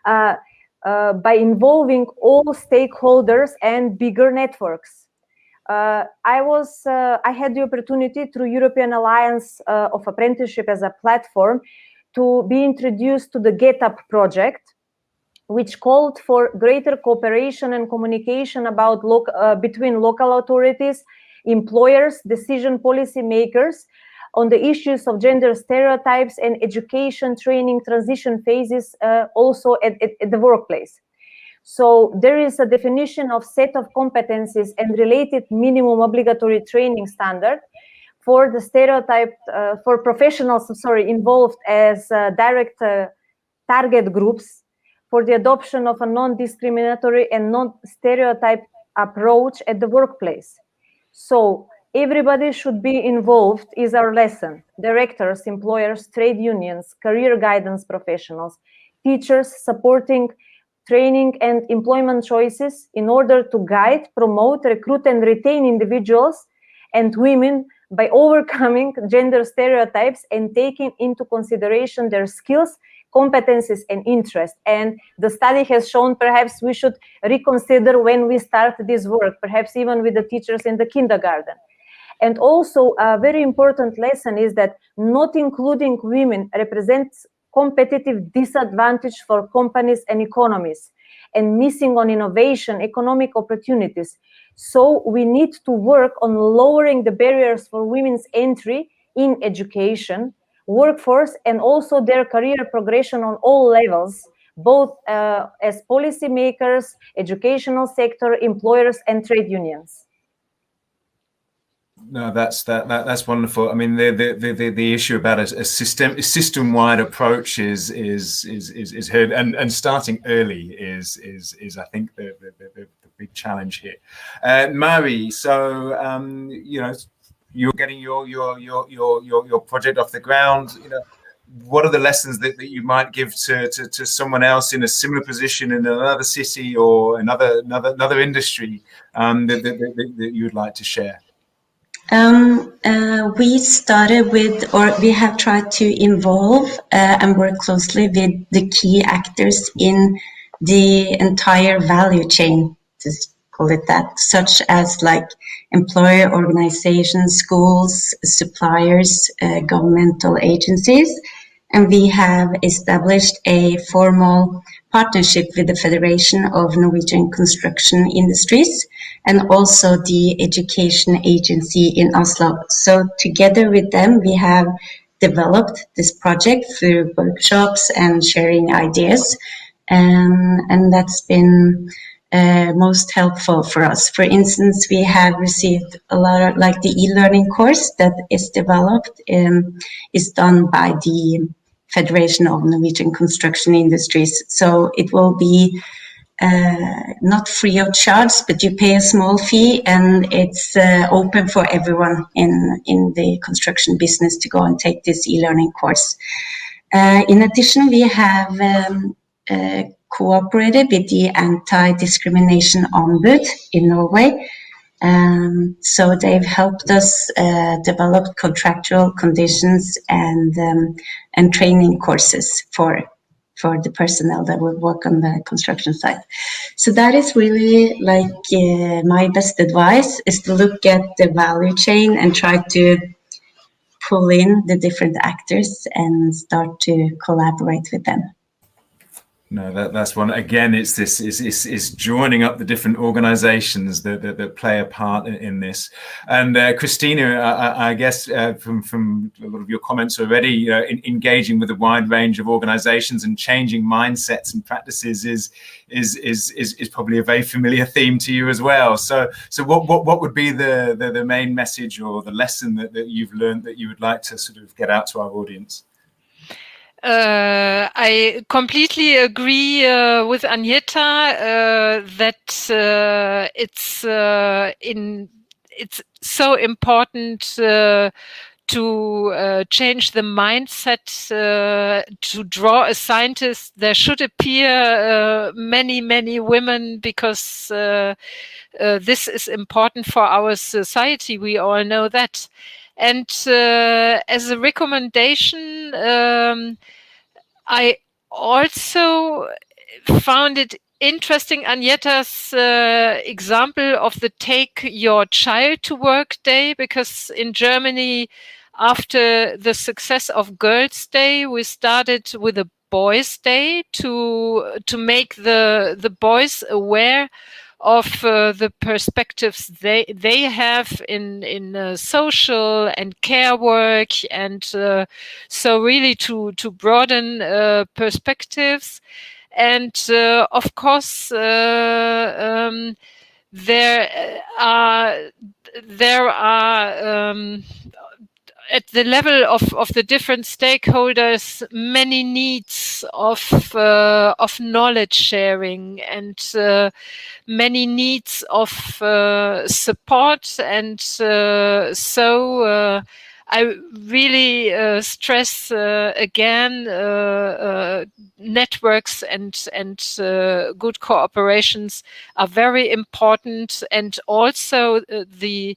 S6: by involving all stakeholders and bigger networks. I had the opportunity through European Alliance of Apprenticeship as a platform to be introduced to the Get Up project, which called for greater cooperation and communication about between local authorities, employers, decision policy makers on the issues of gender stereotypes and education, training, transition phases also at the workplace. So there is a definition of set of competencies and related minimum obligatory training standard for the stereotype, for professionals, involved as direct target groups for the adoption of a non-discriminatory and non-stereotype approach at the workplace. So everybody should be involved is our lesson. Directors, employers, trade unions, career guidance professionals, teachers supporting training and employment choices in order to guide, promote, recruit, and retain individuals and women by overcoming gender stereotypes and taking into consideration their skills, competencies, and interests. And the study has shown perhaps we should reconsider when we start this work, perhaps even with the teachers in the kindergarten. And also a very important lesson is that not including women represents competitive disadvantage for companies and economies and missing on innovation, economic opportunities. So we need to work on lowering the barriers for women's entry in education, workforce and also their career progression on all levels, both as policymakers, educational sector, employers, and trade unions.
S1: No, that's wonderful. I mean, the issue about a system-wide approach is heard, and starting early is I think the big challenge here. Mari, so you know, you're getting your project off the ground. You know, what are the lessons that you might give to someone else in a similar position in another city or another industry that you'd like to share?
S3: We started with, or we have tried to involve and work closely with the key actors in the entire value chain, to call it that, such as like employer organizations, schools, suppliers, governmental agencies. And we have established a formal partnership with the Federation of Norwegian Construction Industries and also the Education Agency in Oslo. So together with them, we have developed this project through workshops and sharing ideas. And that's been most helpful for us. For instance, we have received a lot of, like the e-learning course that is developed is done by the Federation of Norwegian Construction Industries. So it will be not free of charge, but you pay a small fee, and it's open for everyone in the construction business to go and take this e-learning course. In addition, we have cooperated with the Anti-Discrimination Ombud in Norway. So they've helped us develop contractual conditions and training courses for the personnel that will work on the construction site. So that is really like my best advice, is to look at the value chain and try to pull in the different actors and start to collaborate with them.
S1: No, that's one. Again, it's this is joining up the different organizations that play a part in this. And Christina, I guess from a lot of your comments already, engaging with a wide range of organizations and changing mindsets and practices is probably a very familiar theme to you as well. So what would be the main message or the lesson that you've learned that you would like to sort of get out to our audience?
S4: I completely agree with Agneta that it's so important to change the mindset. To draw a scientist, there should appear many women, because this is important for our society. We all know that. And as a recommendation, I also found it interesting, Agneta's example of the Take Your Child to Work Day, because in Germany, after the success of Girls' Day, we started with a Boys' Day to make the boys aware of the perspectives they have in social and care work, and so really to broaden perspectives. And of course, there are at the level of the different stakeholders many needs of knowledge sharing, and many needs of support. And so I really stress again networks and good cooperations are very important, and also the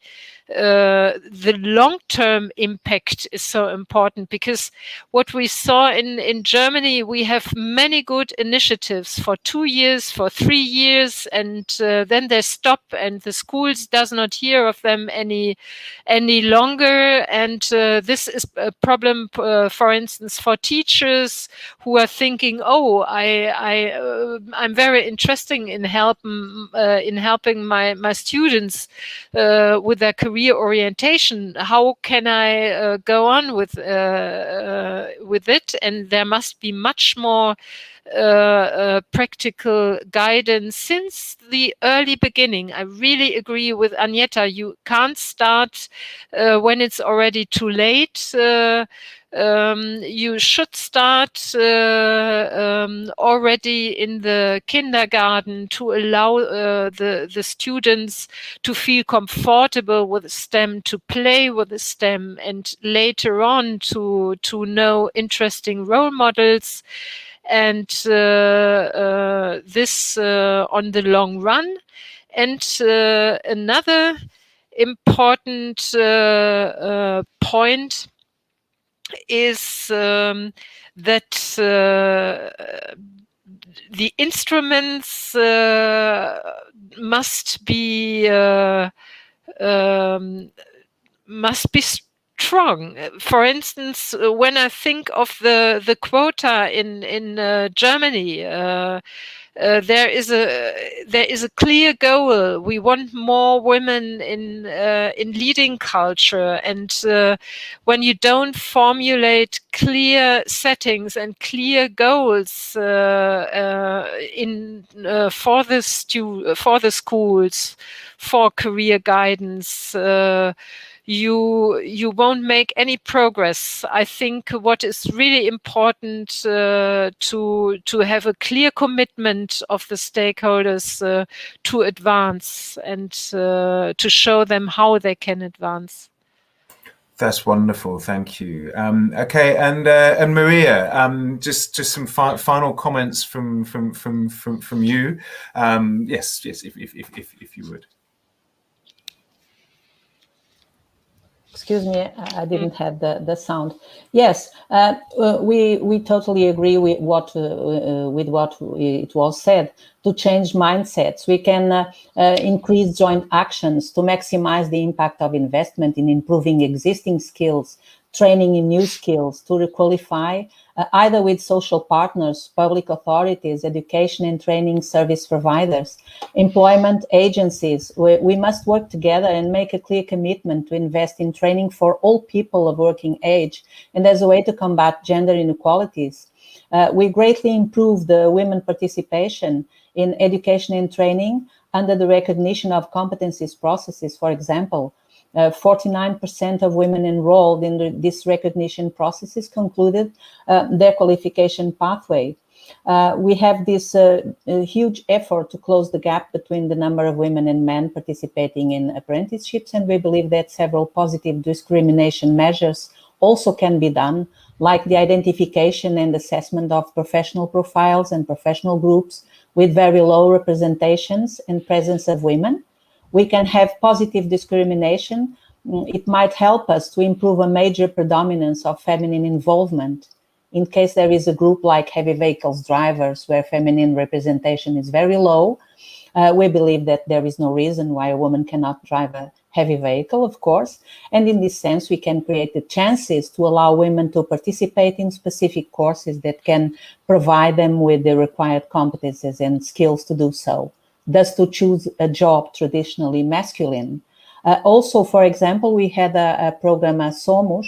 S4: long-term impact is so important, because what we saw in Germany, we have many good initiatives for 2 years, for 3 years, and then they stop, and the schools does not hear of them any longer. And this is a problem, for instance, for teachers who are thinking, thinking, oh, I'm very interested in helping my students with their career orientation. How can I go on with it? And there must be much more practical guidance since the early beginning. I really agree with Agneta. You can't start when it's already too late. You should start already in the kindergarten to allow the students to feel comfortable with STEM, to play with the STEM, and later on to know interesting role models. And this on the long run. And another important point is that the instruments must be strong. For instance, when I think of the quota in Germany, there is a clear goal. We want more women in leading culture, and when you don't formulate clear settings and clear goals for the schools, for career guidance, you won't make any progress. I think what is really important to have a clear commitment of the stakeholders to advance and to show them how they can advance.
S1: That's wonderful, thank you. Okay, and Maria, just some final comments from you. Yes, if you would.
S5: Excuse me, I didn't have the sound. Yes, we totally agree with what it was said. To change mindsets, we can increase joint actions to maximize the impact of investment in improving existing skills, training in new skills, to requalify either with social partners, public authorities, education and training service providers, employment agencies. We must work together and make a clear commitment to invest in training for all people of working age and as a way to combat gender inequalities. We greatly improve the women participation in education and training under the recognition of competencies processes. For example, 49% of women enrolled in this recognition processes concluded their qualification pathway. We have this huge effort to close the gap between the number of women and men participating in apprenticeships, and we believe that several positive discrimination measures also can be done, like the identification and assessment of professional profiles and professional groups with very low representations and presence of women. We can have positive discrimination. It might help us to improve a major predominance of feminine involvement. In case there is a group like heavy vehicles drivers where feminine representation is very low, we believe that there is no reason why a woman cannot drive a heavy vehicle, of course. And in this sense, we can create the chances to allow women to participate in specific courses that can provide them with the required competences and skills to do so. Thus, to choose a job traditionally masculine. Also, for example, we had a program, Somos,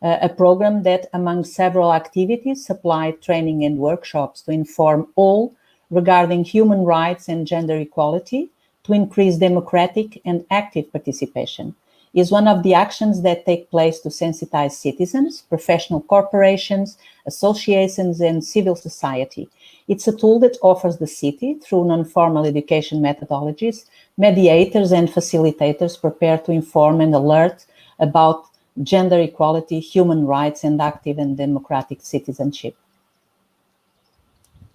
S5: a program that, among several activities, supplied training and workshops to inform all regarding human rights and gender equality, to increase democratic and active participation. Is one of the actions that take place to sensitize citizens, professional corporations, associations, and civil society. It's a tool that offers the city, through non-formal education methodologies, mediators and facilitators prepared to inform and alert about gender equality, human rights, and active and democratic citizenship.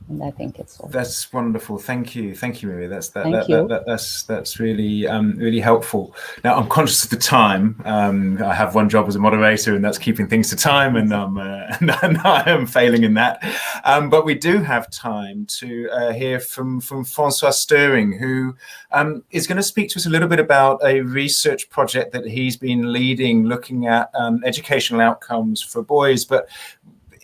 S5: And I think it's all.
S1: That's wonderful. Thank you, Maria. That's really really helpful. Now, I'm conscious of the time. I have one job as a moderator, and that's keeping things to time, and I am failing in that. But we do have time to hear from Francois Störing, who is going to speak to us a little bit about a research project that he's been leading, looking at educational outcomes for boys, but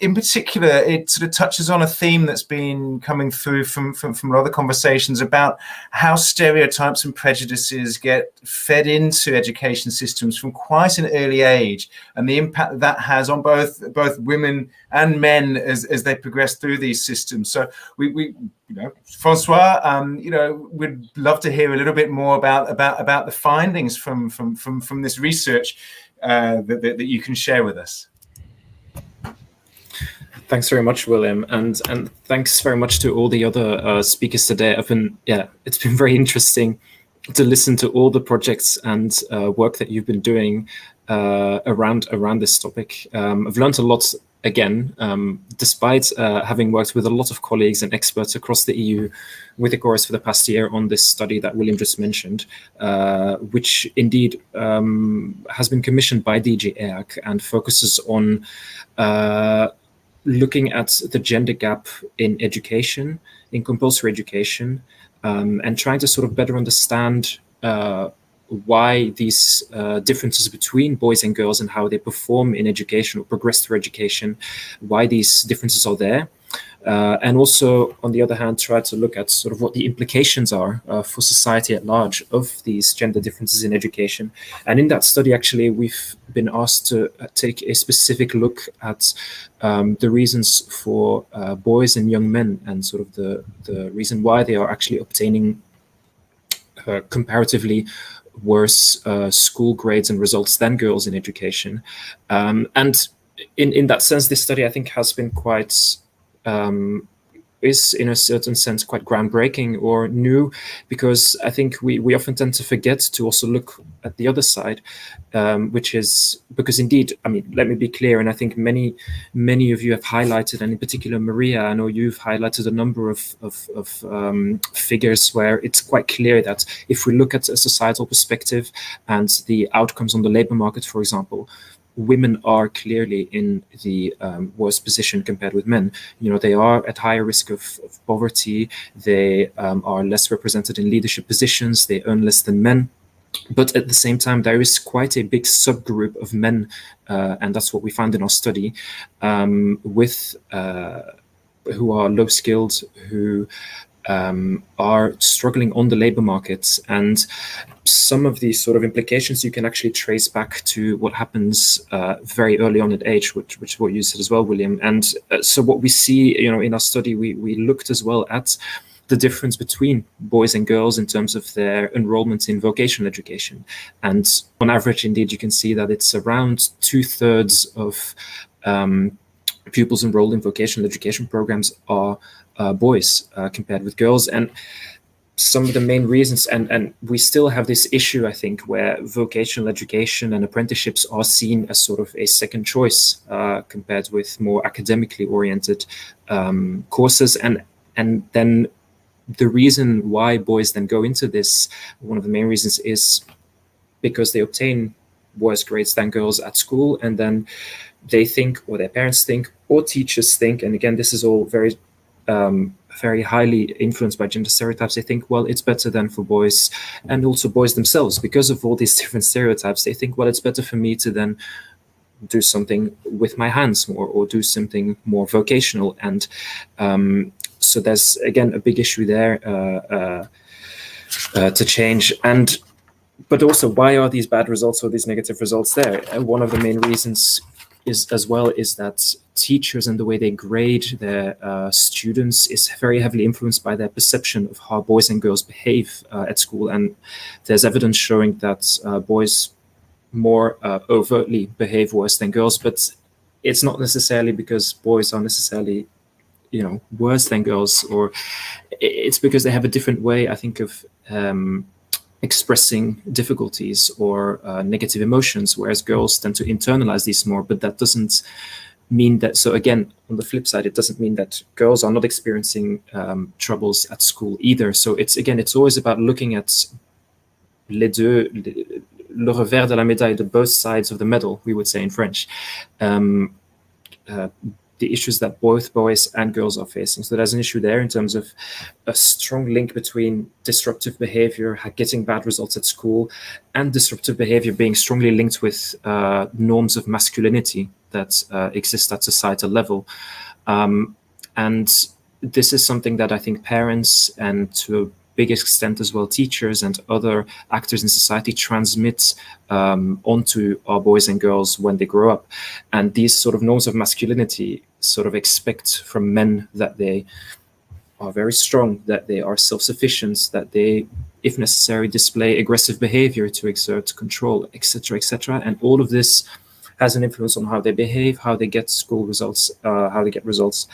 S1: in particular, it sort of touches on a theme that's been coming through from a lot of the conversations about how stereotypes and prejudices get fed into education systems from quite an early age, and the impact that has on both women and men as they progress through these systems. So we Francois, we'd love to hear a little bit more about the findings from this research that you can share with us.
S7: Thanks very much, William, and thanks very much to all the other speakers today. It's been very interesting to listen to all the projects and work that you've been doing around this topic. I've learned a lot again, despite having worked with a lot of colleagues and experts across the EU with the course for the past year on this study that William just mentioned, which indeed has been commissioned by DG EAC and focuses on looking at the gender gap in education, in compulsory education, and trying to sort of better understand why these differences between boys and girls and how they perform in education or progress through education, why these differences are there. And also, on the other hand, try to look at sort of what the implications are for society at large of these gender differences in education. And in that study, actually, we've been asked to take a specific look at the reasons for boys and young men and sort of the reason why they are actually obtaining comparatively worse school grades and results than girls in education. And in that sense, this study, I think, has been quite is in a certain sense quite groundbreaking or new, because I think we often tend to forget to also look at the other side, which is because indeed, I mean, let me be clear, and I think many of you have highlighted, and in particular Maria, I know you've highlighted a number of figures where it's quite clear that if we look at a societal perspective and the outcomes on the labor market, for example, women are clearly in the worst position compared with men. You know, they are at higher risk of poverty. They are less represented in leadership positions. They earn less than men. But at the same time, there is quite a big subgroup of men, and that's what we found in our study, with who are low skilled, who are struggling on the labor market. And some of these sort of implications you can actually trace back to what happens very early on at age, which what you said as well, William. And so what we see, you know, in our study, we looked as well at the difference between boys and girls in terms of their enrollment in vocational education. And on average, indeed, you can see that it's around 2/3 of pupils enrolled in vocational education programs are boys compared with girls. And some of the main reasons, and we still have this issue, I think, where vocational education and apprenticeships are seen as sort of a second choice compared with more academically oriented courses. And then the reason why boys then go into this, one of the main reasons is because they obtain worse grades than girls at school, and then they think, or their parents think, or teachers think, and again, this is all very very highly influenced by gender stereotypes. They think, well, it's better than for boys, and also boys themselves, because of all these different stereotypes, they think, well, it's better for me to then do something with my hands more, or do something more vocational. And so there's, again, a big issue there to change. But also, why are these bad results or these negative results there? And one of the main reasons is that teachers and the way they grade their students is very heavily influenced by their perception of how boys and girls behave at school. And there's evidence showing that boys more overtly behave worse than girls, but it's not necessarily because boys are necessarily, you know, worse than girls, or it's because they have a different way, I think, of expressing difficulties or negative emotions, whereas girls tend to internalize these more. But that doesn't mean that, so again, on the flip side, it doesn't mean that girls are not experiencing troubles at school either. So it's always about looking at les deux, le revers de la médaille, the both sides of the medal, we would say in French. The issues that both boys and girls are facing. So there's an issue there in terms of a strong link between disruptive behavior, getting bad results at school, and disruptive behavior being strongly linked with norms of masculinity that exist at societal level. And this is something that I think parents, and to a big extent as well teachers and other actors in society, transmit onto our boys and girls when they grow up. And these sort of norms of masculinity sort of expect from men that they are very strong, that they are self-sufficient, that they, if necessary, display aggressive behavior to exert control, etc., etc. And all of this has an influence on how they behave, how they get school results, how they get results.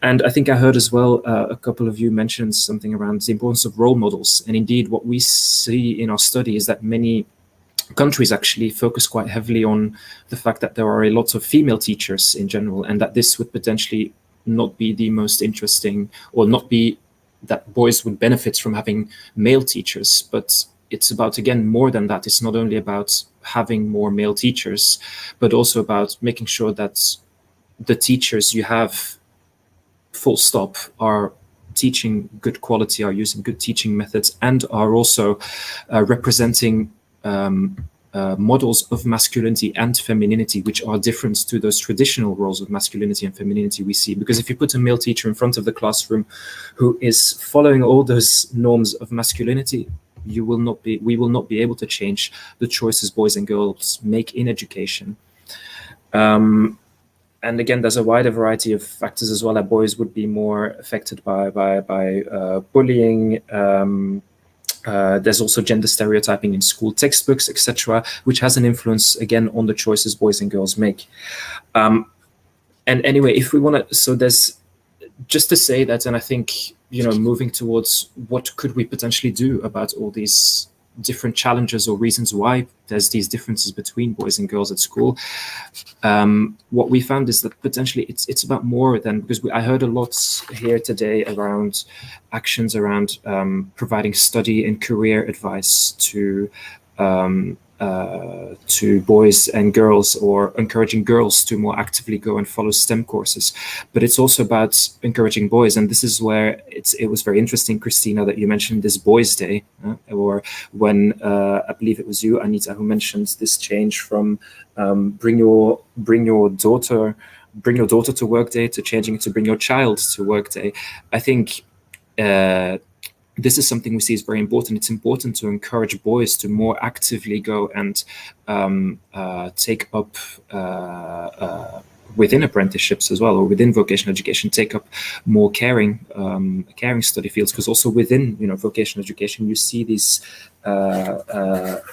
S7: And I think I heard as well, a couple of you mentioned something around the importance of role models. And indeed, what we see in our study is that many countries actually focus quite heavily on the fact that there are a lot of female teachers in general, and that this would potentially not be the most interesting, or not be that boys would benefit from having male teachers. But it's about, again, more than that. It's not only about having more male teachers, but also about making sure that the teachers you have, full stop, are teaching good quality, are using good teaching methods, and are also representing models of masculinity and femininity, which are different to those traditional roles of masculinity and femininity we see. Because if you put a male teacher in front of the classroom who is following all those norms of masculinity, we will not be able to change the choices boys and girls make in education. And again, there's a wider variety of factors as well, that boys would be more affected by bullying. There's also gender stereotyping in school textbooks, etc., which has an influence, again, on the choices boys and girls make. And anyway, if we want to, so there's, just to say that, and I think, moving towards what could we potentially do about all these different challenges or reasons why there's these differences between boys and girls at school. What we found is that potentially it's about more than, because I heard a lot here today around actions around providing study and career advice to boys and girls, or encouraging girls to more actively go and follow STEM courses. But it's also about encouraging boys, and this is where it was very interesting, Christina, that you mentioned this Boys' Day, or when I believe it was you, Anita, who mentioned this change from bring your daughter to work day to changing it to bring your child to work day. I think this is something we see is very important. It's important to encourage boys to more actively go and take up within apprenticeships as well, or within vocational education, take up more caring study fields, because also within vocational education you see these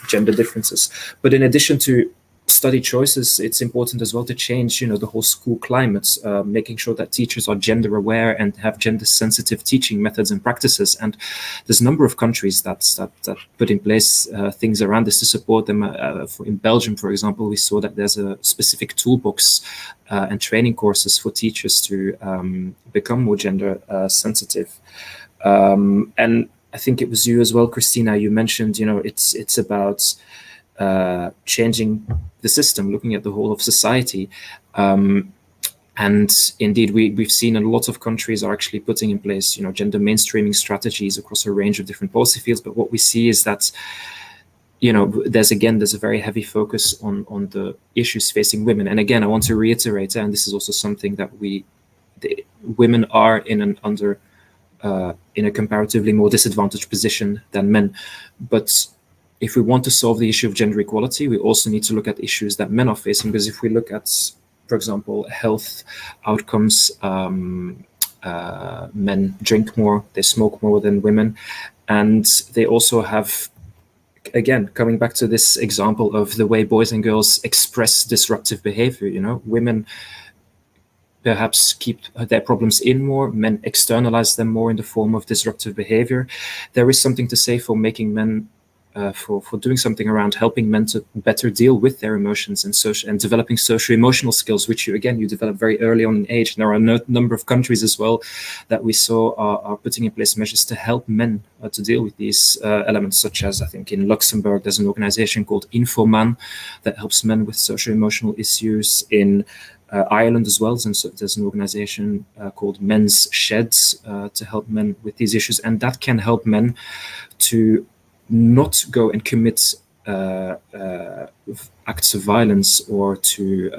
S7: gender differences. But in addition to study choices, it's important as well to change the whole school climate, making sure that teachers are gender aware and have gender sensitive teaching methods and practices. And there's a number of countries that put in place things around this to support them. In Belgium, for example, we saw that there's a specific toolbox and training courses for teachers to become more gender sensitive. And I think it was you as well, Christina, you mentioned it's about changing the system, looking at the whole of society. And indeed, we've seen a lot of countries are actually putting in place, gender mainstreaming strategies across a range of different policy fields. But what we see is that, there's a very heavy focus on the issues facing women. And again, I want to reiterate, and this is also something that women are in a comparatively more disadvantaged position than men. But if we want to solve the issue of gender equality, we also need to look at issues that men are facing. Because if we look at, for example, health outcomes, men drink more, they smoke more than women, and they also have, again, coming back to this example of the way boys and girls express disruptive behavior, women perhaps keep their problems in more, men externalize them more in the form of disruptive behavior. There is something to say for making men for doing something around helping men to better deal with their emotions and developing socio-emotional skills, which you develop very early on in age. And there are a number of countries as well that we saw are putting in place measures to help men to deal with these elements, such as, I think in Luxembourg, there's an organization called Infoman that helps men with socio-emotional issues. In Ireland as well, and so there's an organization called Men's Sheds to help men with these issues, and that can help men to not go and commit acts of violence, or to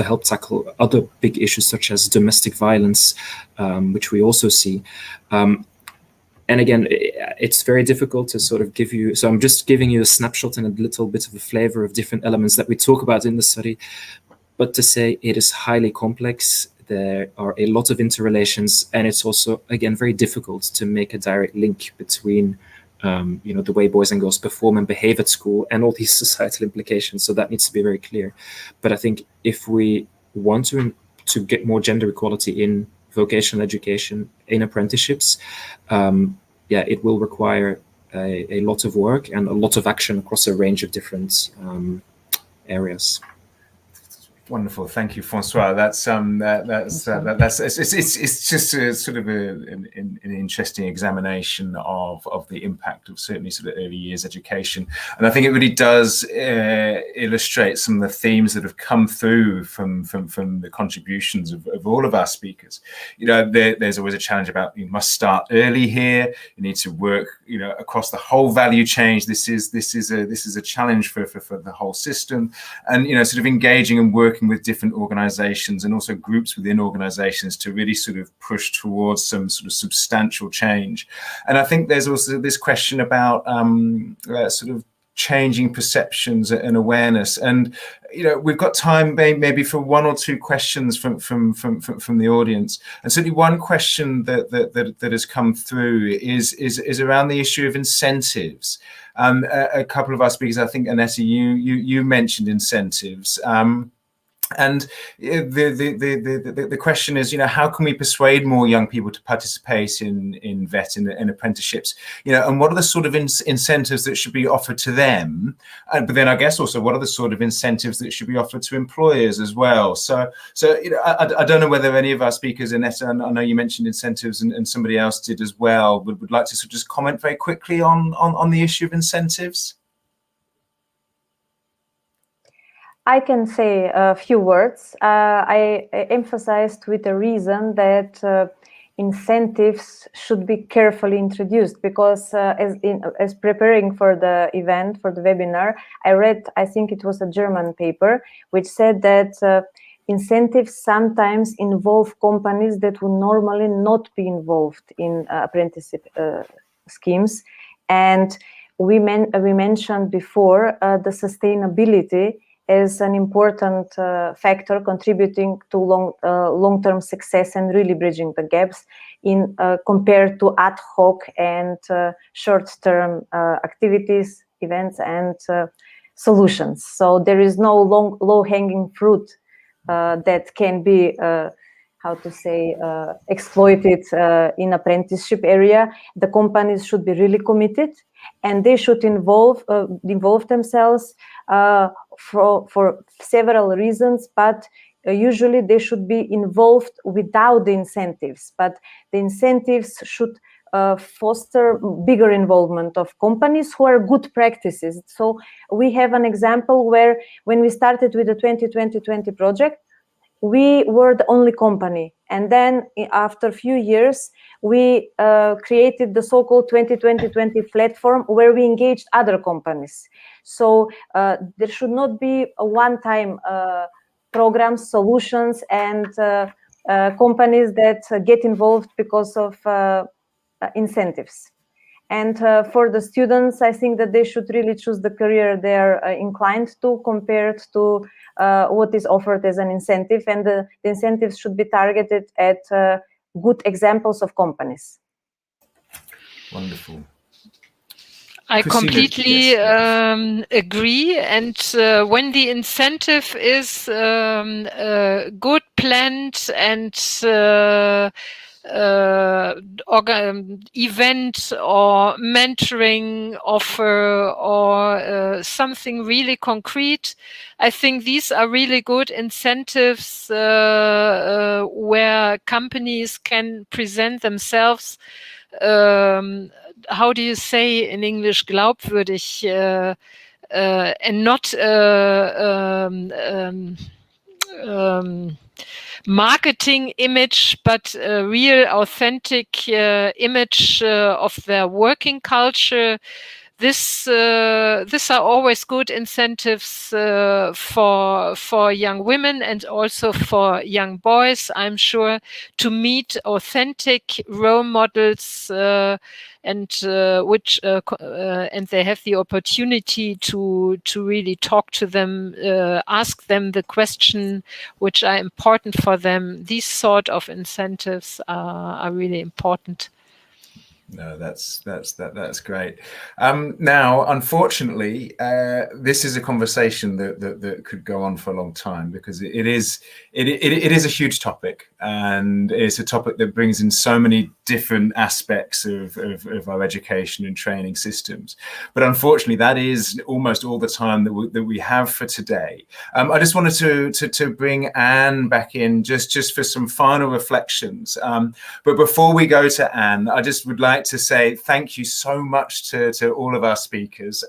S7: help tackle other big issues such as domestic violence, which we also see. And again, it's very difficult to sort of give you, so I'm just giving you a snapshot and a little bit of a flavor of different elements that we talk about in the study, but to say it is highly complex. There are a lot of interrelations, and it's also, again, very difficult to make a direct link between the way boys and girls perform and behave at school and all these societal implications. So that needs to be very clear. But I think if we want to get more gender equality in vocational education, in apprenticeships, it will require a lot of work and a lot of action across a range of different areas.
S1: Wonderful, thank you, Francois. It's just a sort of an interesting examination of the impact of certainly sort of early years education, and I think it really does illustrate some of the themes that have come through from the contributions of all of our speakers. There's always a challenge about you must start early here. You need to work across the whole value chain. This is a challenge for the whole system, and sort of engaging and working with different organizations and also groups within organizations to really sort of push towards some sort of substantial change. And I think there's also this question about sort of changing perceptions and awareness. And we've got time maybe for one or two questions from the audience. And certainly one question that has come through is around the issue of incentives. A couple of our speakers, I think, Annette, you mentioned incentives. And the question is, how can we persuade more young people to participate in VET, in apprenticeships, and what are the sort of incentives that should be offered to them? But then I guess also, what are the sort of incentives that should be offered to employers as well? So I don't know whether any of our speakers, Annette, I know you mentioned incentives and somebody else did as well, would like to sort of just comment very quickly on the issue of incentives.
S6: I can say a few words. I emphasized with a reason that incentives should be carefully introduced, because as preparing for the event, for the webinar, I read, I think it was a German paper, which said that incentives sometimes involve companies that would normally not be involved in apprenticeship schemes. And we mentioned before the sustainability as an important factor contributing to long-term success and really bridging the gaps in compared to ad hoc and short-term activities, events, and solutions. So there is no low-hanging fruit that can be exploited in apprenticeship area. The companies should be really committed, and they should involve themselves for several reasons, but usually they should be involved without the incentives. But the incentives should foster bigger involvement of companies who are good practices. So we have an example where when we started with the 2020 project, we were the only company, and then after a few years we created the so-called 2020 platform, where we engaged other companies. So there should not be a one-time programs, solutions, and companies that get involved because of incentives. And for the students, I think that they should really choose the career they're inclined to, compared to what is offered as an incentive. And the incentives should be targeted at good examples of companies.
S1: Wonderful.
S4: I completely agree. And when the incentive is good, planned, and event or mentoring offer or something really concrete, I think these are really good incentives where companies can present themselves, how do you say in English, glaubwürdig, and not marketing image, but a real authentic image of their working culture, This are always good incentives for young women and also for young boys, I'm sure, to meet authentic role models and they have the opportunity to really talk to them, ask them the question which are important for them. These sort of incentives are really important.
S1: No, that's great. Now, unfortunately, this is a conversation that could go on for a long time, because it is a huge topic, and it's a topic that brings in so many different aspects of our education and training systems. But unfortunately, that is almost all the time that we have for today. I just wanted to bring Anne back in just for some final reflections. But before we go to Anne, I just would like to say thank you so much to all of our speakers.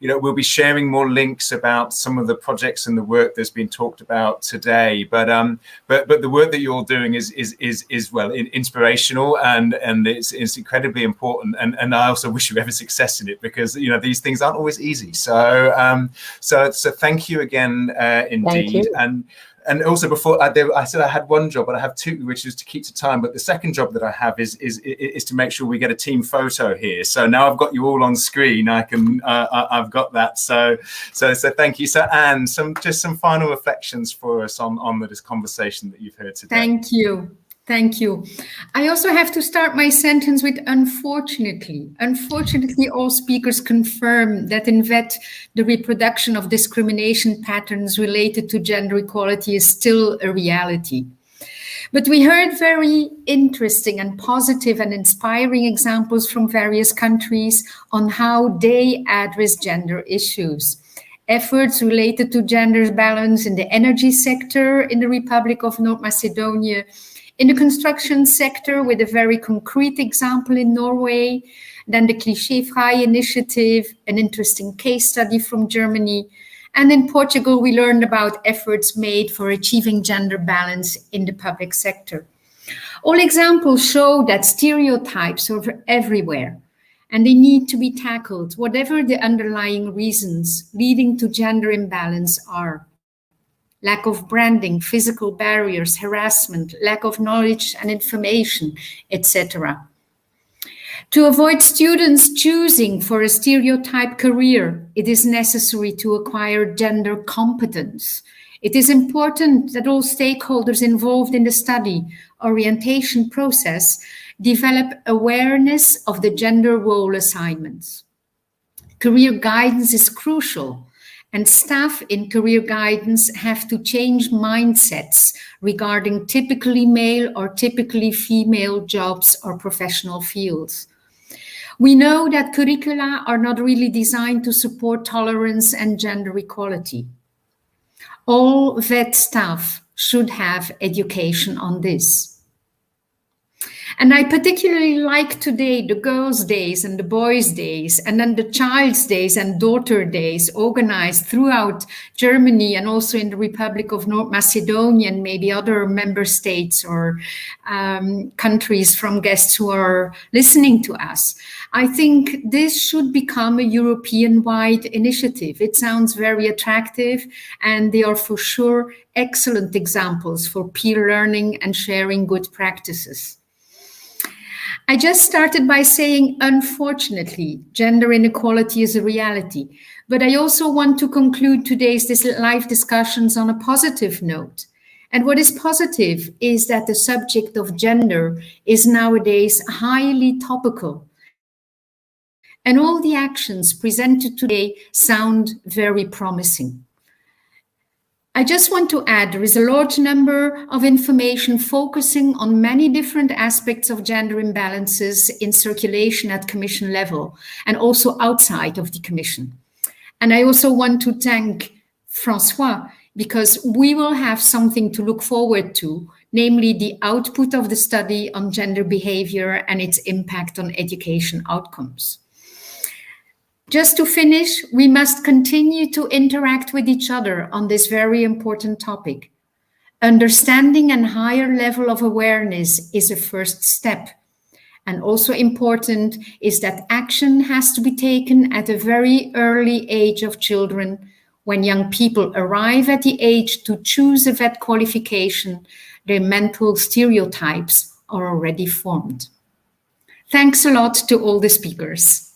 S1: We'll be sharing more links about some of the projects and the work that's been talked about today. But the work that you're all doing is well inspirational, and it's incredibly important. And I also wish you every success in it, because these things aren't always easy. So thank you again, indeed.
S5: Thank you.
S1: And also, before I said I had one job, but I have two, which is to keep to time. But the second job that I have is to make sure we get a team photo here. So now I've got you all on screen. I've got that. So thank you. So Anne, some final reflections for us on this conversation that you've heard today.
S2: Thank you. Thank you. I also have to start my sentence with unfortunately. Unfortunately, all speakers confirm that in VET, the reproduction of discrimination patterns related to gender equality is still a reality. But we heard very interesting and positive and inspiring examples from various countries on how they address gender issues. Efforts related to gender balance in the energy sector in the Republic of North Macedonia, in the construction sector with a very concrete example in Norway, then the Cliché-Frei initiative, an interesting case study from Germany. And in Portugal, we learned about efforts made for achieving gender balance in the public sector. All examples show that stereotypes are everywhere, and they need to be tackled, whatever the underlying reasons leading to gender imbalance are. Lack of branding, physical barriers, harassment, lack of knowledge and information, etc. To avoid students choosing for a stereotype career, it is necessary to acquire gender competence. It is important that all stakeholders involved in the study orientation process develop awareness of the gender role assignments. Career guidance is crucial, and staff in career guidance have to change mindsets regarding typically male or typically female jobs or professional fields. We know that curricula are not really designed to support tolerance and gender equality. All VET staff should have education on this. And I particularly like today the girls' days and the boys' days, and then the child's days and daughter days organized throughout Germany and also in the Republic of North Macedonia and maybe other member states or countries from guests who are listening to us. I think this should become a European-wide initiative. It sounds very attractive, and they are for sure excellent examples for peer learning and sharing good practices. I just started by saying, unfortunately, gender inequality is a reality. But I also want to conclude today's live discussions on a positive note. And what is positive is that the subject of gender is nowadays highly topical. And all the actions presented today sound very promising. I just want to add, there is a large number of information focusing on many different aspects of gender imbalances in circulation at Commission level and also outside of the Commission. And I also want to thank François, because we will have something to look forward to, namely the output of the study on gender behavior and its impact on education outcomes. Just to finish, we must continue to interact with each other on this very important topic. Understanding and higher level of awareness is a first step. And also important is that action has to be taken at a very early age of children. When young people arrive at the age to choose a vet qualification, their mental stereotypes are already formed. Thanks a lot to all the speakers.